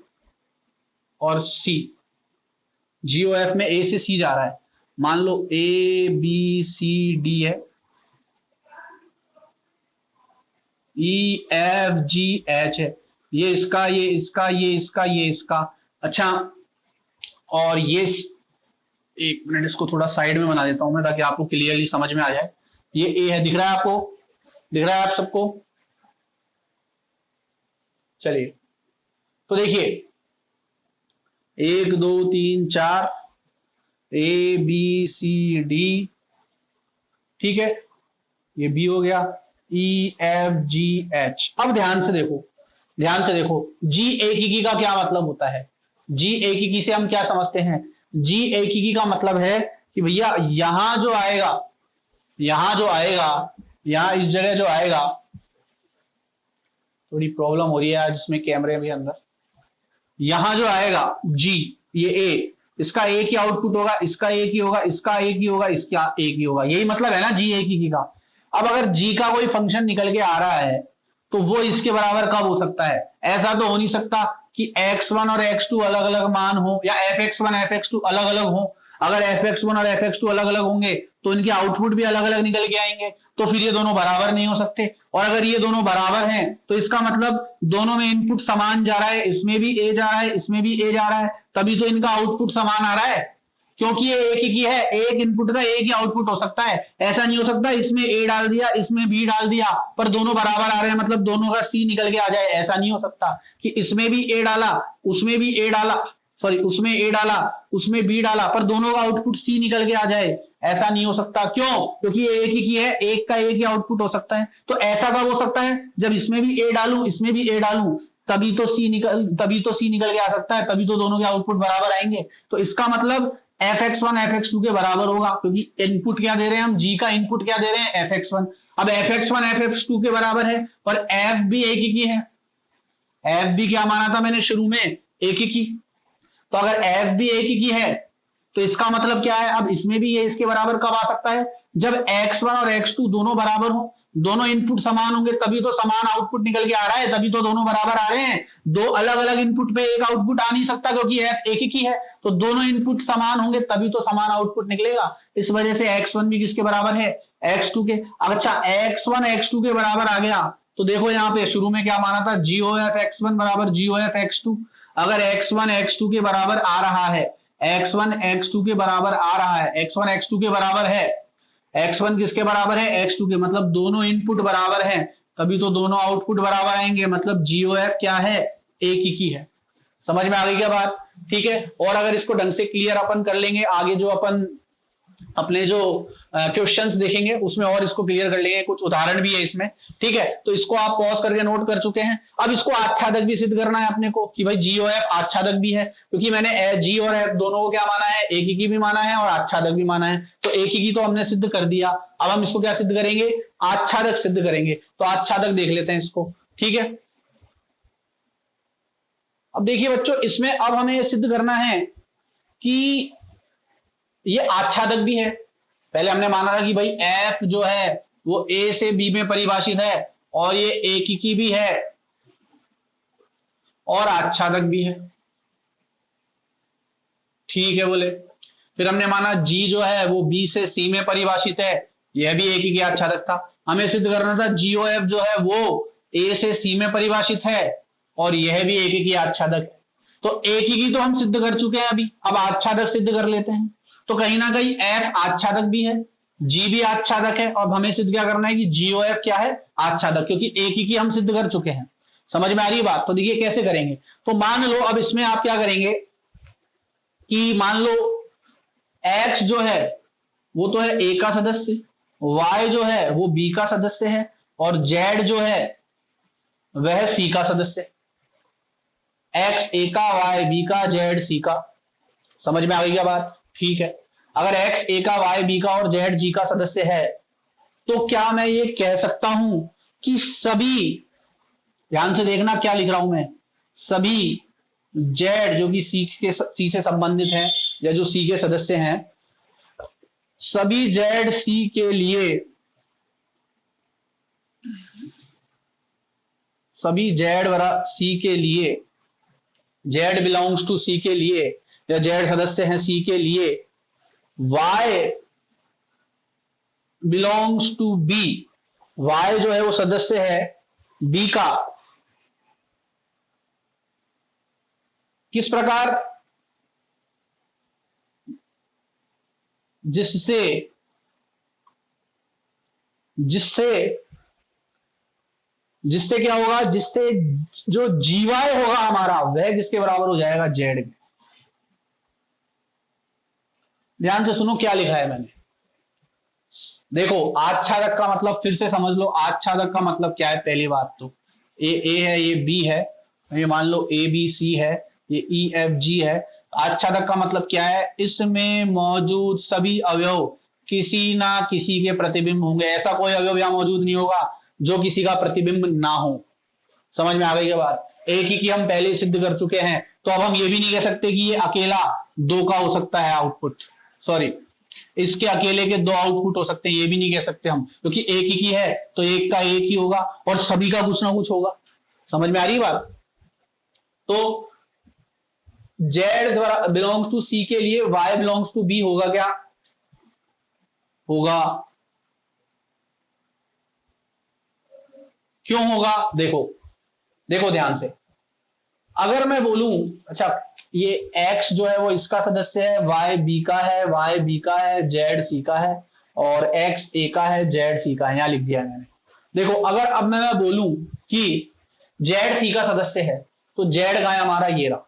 और c, GOF में a से c जा रहा है, मान लो a b c d है, e f g h है, ये इसका, ये इसका, ये इसका, ये इसका। अच्छा, और ये एक मिनट इसको थोड़ा साइड में बना देता हूं मैं ताकि आपको क्लियरली समझ में आ जाए। ये ए है, दिख रहा है आपको, दिख रहा है आप सबको। चलिए तो देखिए 1 2 3 4 ए बी सी डी, ठीक है, ये बी हो गया, ई एफ जी एच। अब ध्यान से देखो, ध्यान से देखो, जी एकीकी का क्या मतलब होता है, जी एकीकी से हम क्या समझते हैं, जी एकीकी का मतलब है कि भैया यहां जो आएगा, यहां जो आएगा, यहां इस जगह जो आएगा, थोड़ी प्रॉब्लम हो रही है आज इसमें कैमरे में अंदर, यहां जो आएगा जी, ये ए, इसका एक ही आउटपुट होगा, इसका एक ही होगा, इसका एक ही होगा, इसका एक ही होगा, यही मतलब है ना जी एकीकी का। अब अगर जी का कोई फंक्शन निकल के आ रहा है तो वो इसके बराबर कब हो सकता है, ऐसा तो हो नहीं सकता कि x1 और x2 अलग अलग मान हो या fx1 fx2 अलग अलग हो। अगर fx1 और fx2 अलग अलग होंगे तो इनके आउटपुट भी अलग अलग निकल के आएंगे, तो फिर ये दोनों बराबर नहीं हो सकते। और अगर ये दोनों बराबर हैं तो इसका मतलब दोनों में इनपुट समान जा रहा है, इसमें भी ए जा रहा है, इसमें भी ए जा रहा है, तभी तो इनका आउटपुट समान आ रहा है, क्योंकि ये एक ही है, एक इनपुट का एक ही आउटपुट हो सकता है। ऐसा नहीं हो सकता इसमें ए डाल दिया इसमें बी डाल दिया पर दोनों बराबर आ रहे हैं, मतलब दोनों का सी निकल के आ जाए, ऐसा नहीं हो सकता कि इसमें भी ए डाला उसमें भी ए डाला, सॉरी उसमें ए डाला उसमें बी डाला पर दोनों का आउटपुट सी निकल के आ जाए, ऐसा नहीं हो सकता। क्यों, क्योंकि ये एक ही है, एक का एक ही आउटपुट हो सकता है। तो ऐसा कब हो सकता है, जब इसमें भी ए डालूं इसमें भी ए डालूं, तभी तो सी निकल के आ सकता है, तभी तो दोनों के आउटपुट बराबर आएंगे। तो इसका मतलब fx1 fx2 के बराबर होगा, क्योंकि इनपुट क्या दे रहे हैं हम, g का इनपुट क्या दे रहे हैं, fx1। अब fx1 fx2 के बराबर है पर f भी एक ही है, f भी क्या माना था मैंने शुरू में, एक ही। तो अगर f भी एक ही है तो इसका मतलब क्या है, अब इसमें भी ये इसके बराबर कब आ सकता है, जब x1 और x2 दोनों बराबर हो, दोनों इनपुट समान होंगे, तभी तो समान आउटपुट निकल के आ रहा है, तभी तो दोनों बराबर आ रहे हैं। दो अलग अलग इनपुट पे एक आउटपुट आ नहीं सकता क्योंकि f एक ही है, तो दोनों इनपुट समान होंगे तभी तो समान आउटपुट निकलेगा। इस वजह से x1 भी किसके बराबर है, x2 के। अब अच्छा x1 x2 के बराबर आ गया तो देखो यहाँ पे शुरू में क्या माना था, GOF x1 बराबर GOF x2। अगर x1 x2 के बराबर आ रहा है, x1 x2 के बराबर आ रहा है, x1 x2 के बराबर है, x1 किसके बराबर है, x2 के, मतलब दोनों इनपुट बराबर हैं, कभी तो दोनों आउटपुट बराबर आएंगे, मतलब GOF क्या है, एक ही की है। समझ में आ गई क्या बात? ठीक है। और अगर इसको ढंग से क्लियर अपन कर लेंगे, आगे जो अपन अपने जो क्वेश्चंस देखेंगे उसमें और इसको क्लियर कर लेंगे, कुछ उदाहरण भी है इसमें। ठीक है, तो इसको आप पॉज करके नोट कर चुके हैं। अब इसको आच्छादक भी सिद्ध करना है अपने को कि भाई GOF आच्छादक भी है, क्योंकि मैंने G और F दोनों को क्या माना है, एक ही की भी माना है और आच्छादक भी माना है। तो एक ही की तो हमने सिद्ध कर दिया, अब हम इसको क्या सिद्ध करेंगे, आच्छादक सिद्ध करेंगे। तो आच्छादक देख लेते हैं इसको। ठीक है, अब देखिए बच्चों, इसमें अब हमें यह सिद्ध करना है कि ये आच्छादक भी है। पहले हमने माना था कि भाई F जो है वो A से B में परिभाषित है और ये एक ही की भी है और आच्छादक भी है। ठीक है बोले। फिर हमने माना G जो है वो B से C में परिभाषित है, यह भी एक ही की आच्छादक था। हमें सिद्ध करना था GOF जो है वो A से C में परिभाषित है और यह भी एक ही की आच्छादक है। तो एक ही की तो हम सिद्ध कर चुके हैं अभी, अब आच्छादक सिद्ध कर लेते हैं। तो कहीं ना कहीं F आच्छादक भी है, G भी आच्छादक है, और हमें सिद्ध क्या करना है कि GOF क्या है, आच्छादक, क्योंकि एक ही की हम सिद्ध कर चुके हैं। समझ में आ रही है बात? तो देखिए कैसे करेंगे। तो मान लो अब इसमें आप क्या करेंगे कि मान लो X जो है वो तो है A का सदस्य, Y जो है वो B का सदस्य है और Z जो है वह C का सदस्य है। X A का, Y B का, Z C का। समझ में आ गई क्या बात? ठीक है, अगर X A का, Y B का और Z G का सदस्य है, तो क्या मैं ये कह सकता हूं कि सभी, ध्यान से देखना क्या लिख रहा हूं मैं, सभी Z जो कि C से संबंधित है या जो C के सदस्य हैं, सभी Z C के लिए, सभी Z C के लिए, Z बिलोंग्स टू C के लिए या Z सदस्य हैं C के लिए, Y belongs to B, Y जो है वो सदस्य है B का। किस प्रकार? जिससे क्या होगा, जिससे जो GY होगा हमारा वह किसके बराबर हो जाएगा, Z के। ध्यान से सुनो क्या लिखा है मैंने। देखो आच्छादक का मतलब फिर से समझ लो, आच्छादक का मतलब क्या है। पहली बात तो A है, ये B है, ये मान लो ABC है, ये EFG है। आच्छादक का मतलब क्या है, इसमें मौजूद सभी अवयव किसी ना किसी के प्रतिबिंब होंगे। ऐसा कोई अवयव यहां मौजूद नहीं होगा जो किसी का प्रतिबिंब ना हो। समझ में आ गई क्या बात? एक ही की हम पहले सिद्ध कर चुके हैं, तो अब हम ये भी नहीं कह सकते कि ये अकेला 2 का हो सकता है आउटपुट, सॉरी इसके अकेले के 2 आउटपुट हो सकते हैं, ये भी नहीं कह सकते हम, क्योंकि एक ही की है तो एक का एक ही होगा और सभी का कुछ ना कुछ होगा। समझ में आ रही बात? तो Z बिलोंग्स टू C के लिए Y बिलोंग्स टू B होगा क्या, होगा। क्यों होगा? देखो ध्यान से। अगर मैं बोलूं, अच्छा ये X जो है वो इसका सदस्य है, Y B का है, Y B का है, Z C का है और X A का है, Z C का है, यहां लिख दिया मैंने। देखो अगर अब मैं बोलूं कि Z C का सदस्य है, तो Z का है हमारा ये रहा,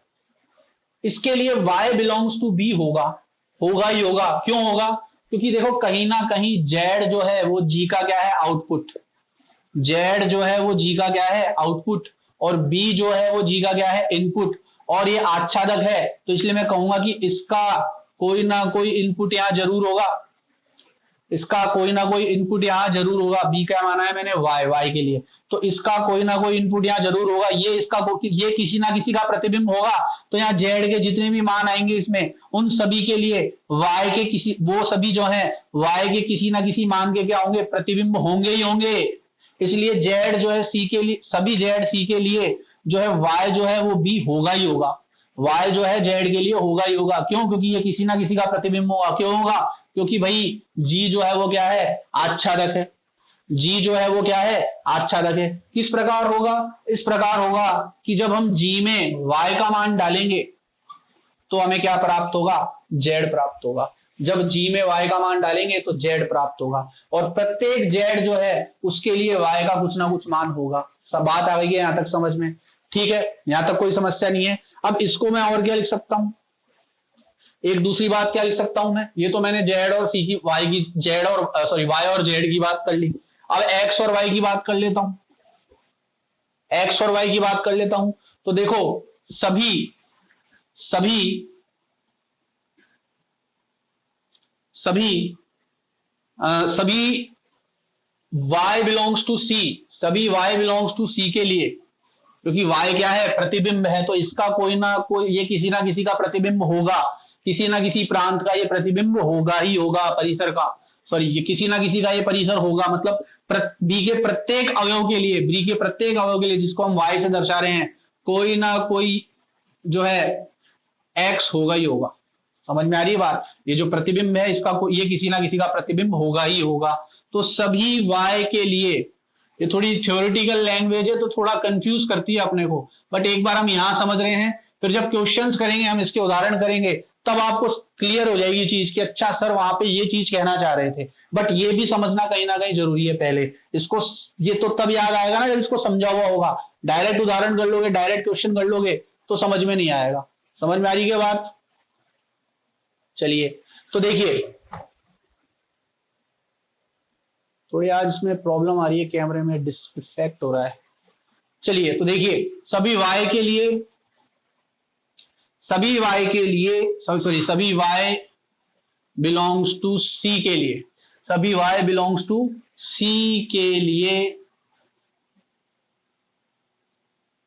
इसके लिए Y बिलोंग्स टू B होगा ही होगा। क्यों होगा? क्योंकि देखो कहीं ना कहीं Z जो है वो G का क्या है, आउटपुट। Z जो है वो G का क्या है, आउटपुट, और B जो है वो G का क्या है, इनपुट, और ये आच्छादक है, तो इसलिए मैं कहूंगा कि इसका कोई ना कोई इनपुट यहां जरूर होगा, इसका कोई ना कोई इनपुट यहां जरूर होगा। B क्या माना है मैंने, Y के लिए, तो इसका कोई ना कोई इनपुट यहां जरूर होगा। ये किसी ना किसी का प्रतिबिंब होगा। तो यहाँ Z के जितने भी मान आएंगे इसमें, उन सभी के लिए Y के किसी, वो सभी जो है Y के किसी ना किसी मान के क्या होंगे, प्रतिबिंब होंगे ही होंगे। इसलिए Z जो है C के लिए, सभी Z C के लिए जो है Y जो है वो B होगा ही होगा, Y जो है Z के लिए होगा ही होगा। क्यों? क्योंकि ये किसी ना किसी का प्रतिबिंब होगा। क्यों होगा? क्योंकि भाई G जो है वो क्या है, आच्छादक है। जी जो है वो क्या है, आच्छादक है। किस प्रकार होगा, इस प्रकार होगा कि जब हम जी में y का मान डालेंगे तो हमें क्या प्राप्त होगा, z प्राप्त होगा। जब g में y का मान डालेंगे तो z प्राप्त होगा, और प्रत्येक z जो है उसके लिए y का कुछ ना कुछ मान होगा। सब बात आ गई है यहां तक समझ में, ठीक है, यहां तक कोई समस्या नहीं है। अब इसको मैं और क्या लिख सकता हूं, एक दूसरी बात क्या लिख सकता हूं मैं, ये तो मैंने z और c की y की z और सॉरी y और z की बात कर ली। अब x और y की बात कर लेता हूं, x और y की बात कर लेता हूं। तो देखो सभी सभी सभी सभी y बिलोंग्स टू c, सभी y बिलोंग्स टू c के लिए, क्योंकि y क्या है, प्रतिबिंब है, तो इसका कोई ना कोई, ये किसी ना किसी का प्रतिबिंब होगा, किसी ना किसी प्रांत का ये प्रतिबिंब होगा ही होगा, परिसर का, सॉरी ये किसी ना किसी का ये परिसर होगा, मतलब बी के प्रत्येक अवयव के लिए, बी के प्रत्येक अवयव के लिए जिसको हम y से दर्शा रहे हैं, कोई ना कोई जो है x होगा ही होगा। समझ में आ रही है बात, ये जो प्रतिबिंब है इसका ये किसी ना किसी का प्रतिबिंब होगा ही होगा। तो सभी y के लिए, ये थोड़ी थ्योरेटिकल लैंग्वेज है तो थोड़ा कंफ्यूज करती है अपने को, बट एक बार हम यहां समझ रहे हैं, फिर जब क्वेश्चंस करेंगे हम इसके उदाहरण करेंगे तब आपको क्लियर हो जाएगी चीज कि अच्छा सर वहां पे ये चीज कहना चाह रहे थे। बट ये भी समझना कहीं ना कहीं जरूरी है पहले इसको, ये तो तब याद आएगा ना जब इसको समझा हुआ होगा। डायरेक्ट उदाहरण कर लोगे, डायरेक्ट क्वेश्चन कर लोगे तो समझ में नहीं आएगा। समझ में आ रही है बात, चलिए तो देखिए, थोड़ी आज इसमें प्रॉब्लम आ रही है, कैमरे में डिस्ट्रैक्ट हो रहा है। चलिए तो देखिए, सभी y के लिए, सभी y बिलोंग्स टू c के लिए, सभी y बिलोंग्स टू c के लिए,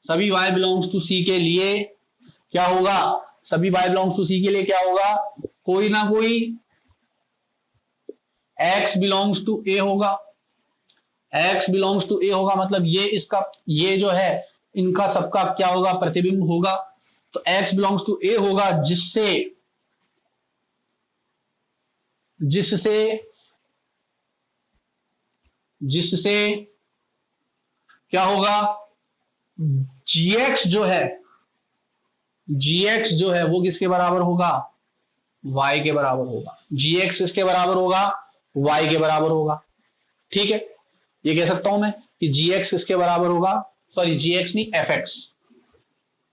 सभी y बिलोंग्स टू c के लिए क्या होगा, सभी y बिलोंग्स टू c के लिए क्या होगा, कोई ना कोई x बिलोंग्स टू a होगा, x बिलोंग्स टू a होगा, मतलब ये इसका, ये जो है इनका सबका क्या होगा, प्रतिबिंब होगा। तो x बिलोंग्स टू a होगा, जिससे क्या होगा, gx जो है वो किसके बराबर होगा, y के बराबर होगा। gx किसके बराबर होगा, y के बराबर होगा। ठीक है, ये कह सकता हूं मैं कि gx किसके बराबर होगा, सॉरी gx नहीं fx,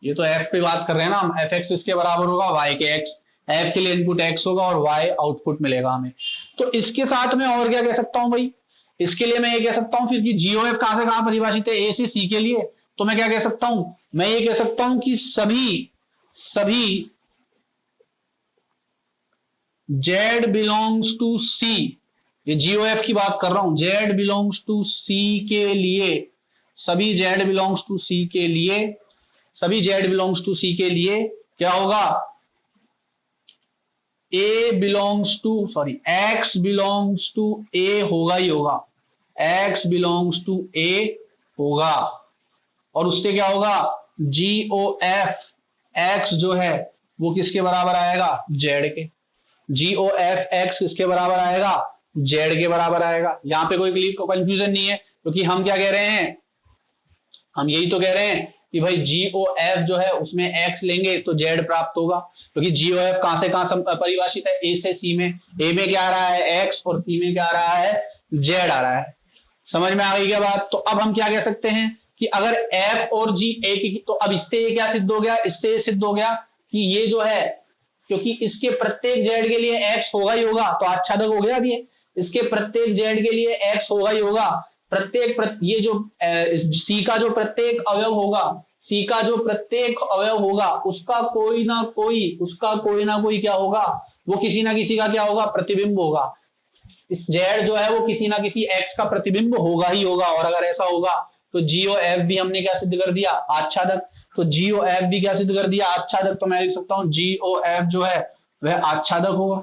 ये तो f पे बात कर रहे हैं ना हम, fx किसके बराबर होगा, y के x, f के लिए इनपुट x होगा और y आउटपुट मिलेगा हमें। तो इसके साथ में और क्या कह सकता हूं भाई, इसके लिए मैं ये कह सकता हूं फिर कि GOF कहां से कहां परिभाषित है, a से c के लिए। तो मैं क्या कह सकता हूं, मैं ये कह सकता हूं कि सभी z बिलोंग्स टू c, ये GOF की बात कर रहा हूं, z बिलोंग्स टू c के लिए, सभी z बिलोंग्स टू c के लिए, सभी z बिलोंग्स टू c के लिए क्या होगा, a belongs to, sorry x belongs to a होगा ही होगा, x बिलोंग्स टू a होगा, और उससे क्या होगा, GOF x जो है वो किसके बराबर आएगा, z के, GOF x किसके बराबर आएगा, z के बराबर आएगा। यहां पे कोई कंफ्यूजन नहीं है, क्योंकि हम क्या कह रहे हैं, हम यही तो कह रहे हैं कि भाई GOF जो है उसमें x लेंगे तो z प्राप्त होगा, क्योंकि GOF कहां से कहां परिभाषित है, a से c में, a में क्या आ रहा है x और c में क्या आ रहा है, z आ रहा है। समझ में आ गई क्या बात। तो अब हम क्या कह सकते हैं कि अगर f और g एक ही, तो अब इससे ये क्या सिद्ध हो गया, इससे ये सिद्ध हो गया कि ये जो है, क्योंकि इसके प्रत्येक z के लिए x होगा ही होगा, तो आच्छादक हो गया अभी, इसके प्रत्येक z के लिए x होगा ही होगा, ये जो c का जो प्रत्येक अवयव होगा, c का जो प्रत्येक अवयव होगा उसका कोई ना कोई क्या होगा, वो किसी ना किसी का क्या होगा, प्रतिबिंब होगा। इस z जो है वो किसी ना किसी x का प्रतिबिंब होगा ही होगा, और अगर ऐसा होगा तो GOF भी हमने क्या सिद्ध कर दिया, आच्छादक। तो GOF भी क्या सिद्ध कर दिया, आच्छादक। तो मैं लिख सकता हूं GOF जो है वह आच्छादक होगा।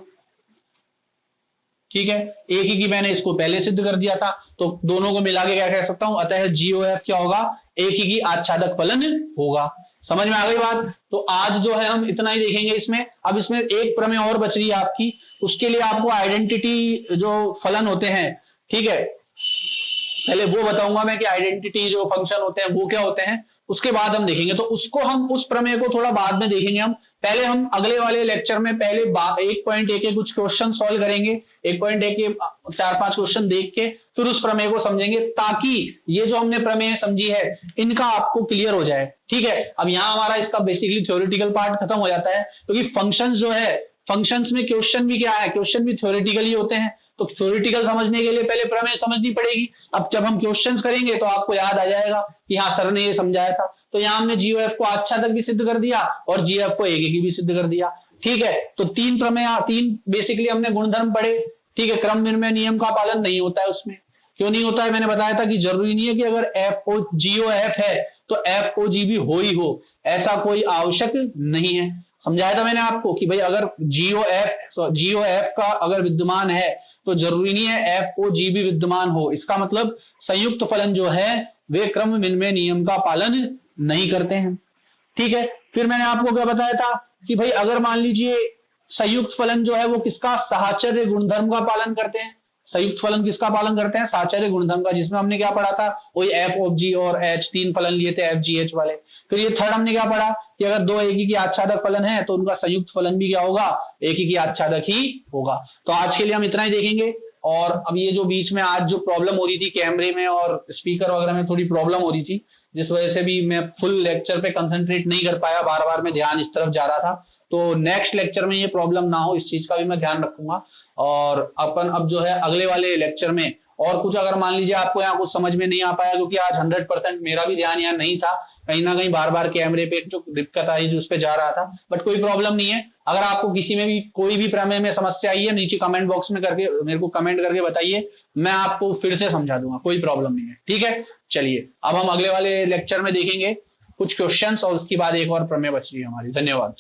ठीक है, एक ही की मैंने इसको पहले सिद्ध कर दिया था, तो दोनों को मिला के क्या कह सकता हूं, अतः GOF क्या होगा, एक ही की आच्छादक फलन होगा। समझ में आ गई बात। तो आज जो है हम इतना ही देखेंगे इसमें। अब इसमें एक प्रमेय और बच रही है आपकी, उसके लिए आपको आइडेंटिटी जो फलन होते हैं, ठीक है, पहले वो बताऊंगा मैं कि आइडेंटिटी जो फंक्शन होते हैं वो क्या होते हैं, उसके बाद हम देखेंगे। तो उसको हम उस प्रमेय को थोड़ा बाद में देखेंगे हम। पहले हम अगले वाले लेक्चर में पहले 1.1 के कुछ क्वेश्चन सॉल्व करेंगे, 1.1 के 4-5 क्वेश्चन देख के फिर उस प्रमेय को समझेंगे, ताकि ये जो हमने प्रमेय समझी है इनका आपको क्लियर हो जाए। ठीक है, अब यहां हमारा इसका बेसिकली थ्योरेटिकल पार्ट खत्म हो जाता है, क्योंकि फंक्शंस जो है, फंक्शंस में क्वेश्चन भी क्या है, क्वेश्चन भी थ्योरेटिकली होते हैं। तो थ्योरेटिकल समझने के लिए पहले प्रमेय समझनी पड़ेगी। अब जब हम क्वेश्चंस करेंगे तो आपको याद आ जाएगा कि हाँ सर ने ये समझाया था। तो यहाँ हमने जीओएफ को अच्छा तक भी सिद्ध कर दिया और जीएफ को एक भी सिद्ध कर दिया। ठीक है, तो तीन प्रमेय, तीन बेसिकली हमने गुणधर्म पढ़े। ठीक है, क्रम विनिमय नियम का पालन नहीं होता है उसमें। क्यों नहीं होता है, मैंने बताया था कि जरूरी नहीं है कि अगर एफ ओ जीओएफ है तो एफ ओ जी भी हो ही हो, ऐसा कोई आवश्यक नहीं है। समझाया था मैंने आपको कि भाई अगर जीओएफ का अगर विद्यमान है तो जरूरी नहीं है एफ ओ जी भी विद्यमान हो। इसका मतलब संयुक्त फलन जो है वे क्रम विनिमय नियम का पालन नहीं करते हैं। ठीक है, फिर मैंने आपको क्या बताया था कि भाई अगर मान लीजिए संयुक्त फलन जो है वो किसका, साहचर्य गुणधर्म का पालन करते हैं। संयुक्त फलन किसका पालन करते हैं, साहचर्य गुणधर्म का, जिसमें हमने क्या पढ़ा था, वही एफ ऑफ जी और एच, तीन फलन लिए थे एफ जी एच वाले। फिर ये थर्ड हमने क्या पढ़ा कि अगर दो एक ही की आच्छादक फलन है तो उनका संयुक्त फलन भी क्या होगा, एक ही की आच्छादक ही होगा। तो आज के लिए हम इतना ही देखेंगे। और अब ये जो बीच में आज जो प्रॉब्लम हो रही थी कैमरे में और स्पीकर वगैरह में थोड़ी प्रॉब्लम हो रही थी, जिस वजह से भी मैं फुल लेक्चर पे कंसंट्रेट नहीं कर पाया, बार बार में ध्यान इस तरफ जा रहा था। तो नेक्स्ट लेक्चर में ये प्रॉब्लम ना हो, इस चीज का भी मैं ध्यान रखूंगा। और अपन अब जो है अगले वाले लेक्चर में और कुछ अगर मान लीजिए आपको यहाँ कुछ समझ में नहीं आ पाया, क्योंकि आज 100% मेरा भी ध्यान यहाँ नहीं था, कहीं ना कहीं बार बार कैमरे पे जो दिक्कत आई जो उस पे जा रहा था, बट कोई प्रॉब्लम नहीं है। अगर आपको किसी में भी कोई भी प्रमेय में समस्या आई है, नीचे कमेंट बॉक्स में करके मेरे को कमेंट करके बताइए, मैं आपको फिर से समझा दूंगा, कोई प्रॉब्लम नहीं है। ठीक है, चलिए अब हम अगले वाले लेक्चर में देखेंगे कुछ क्वेश्चंस और उसके बाद एक और प्रमेय बच रही है हमारी। धन्यवाद।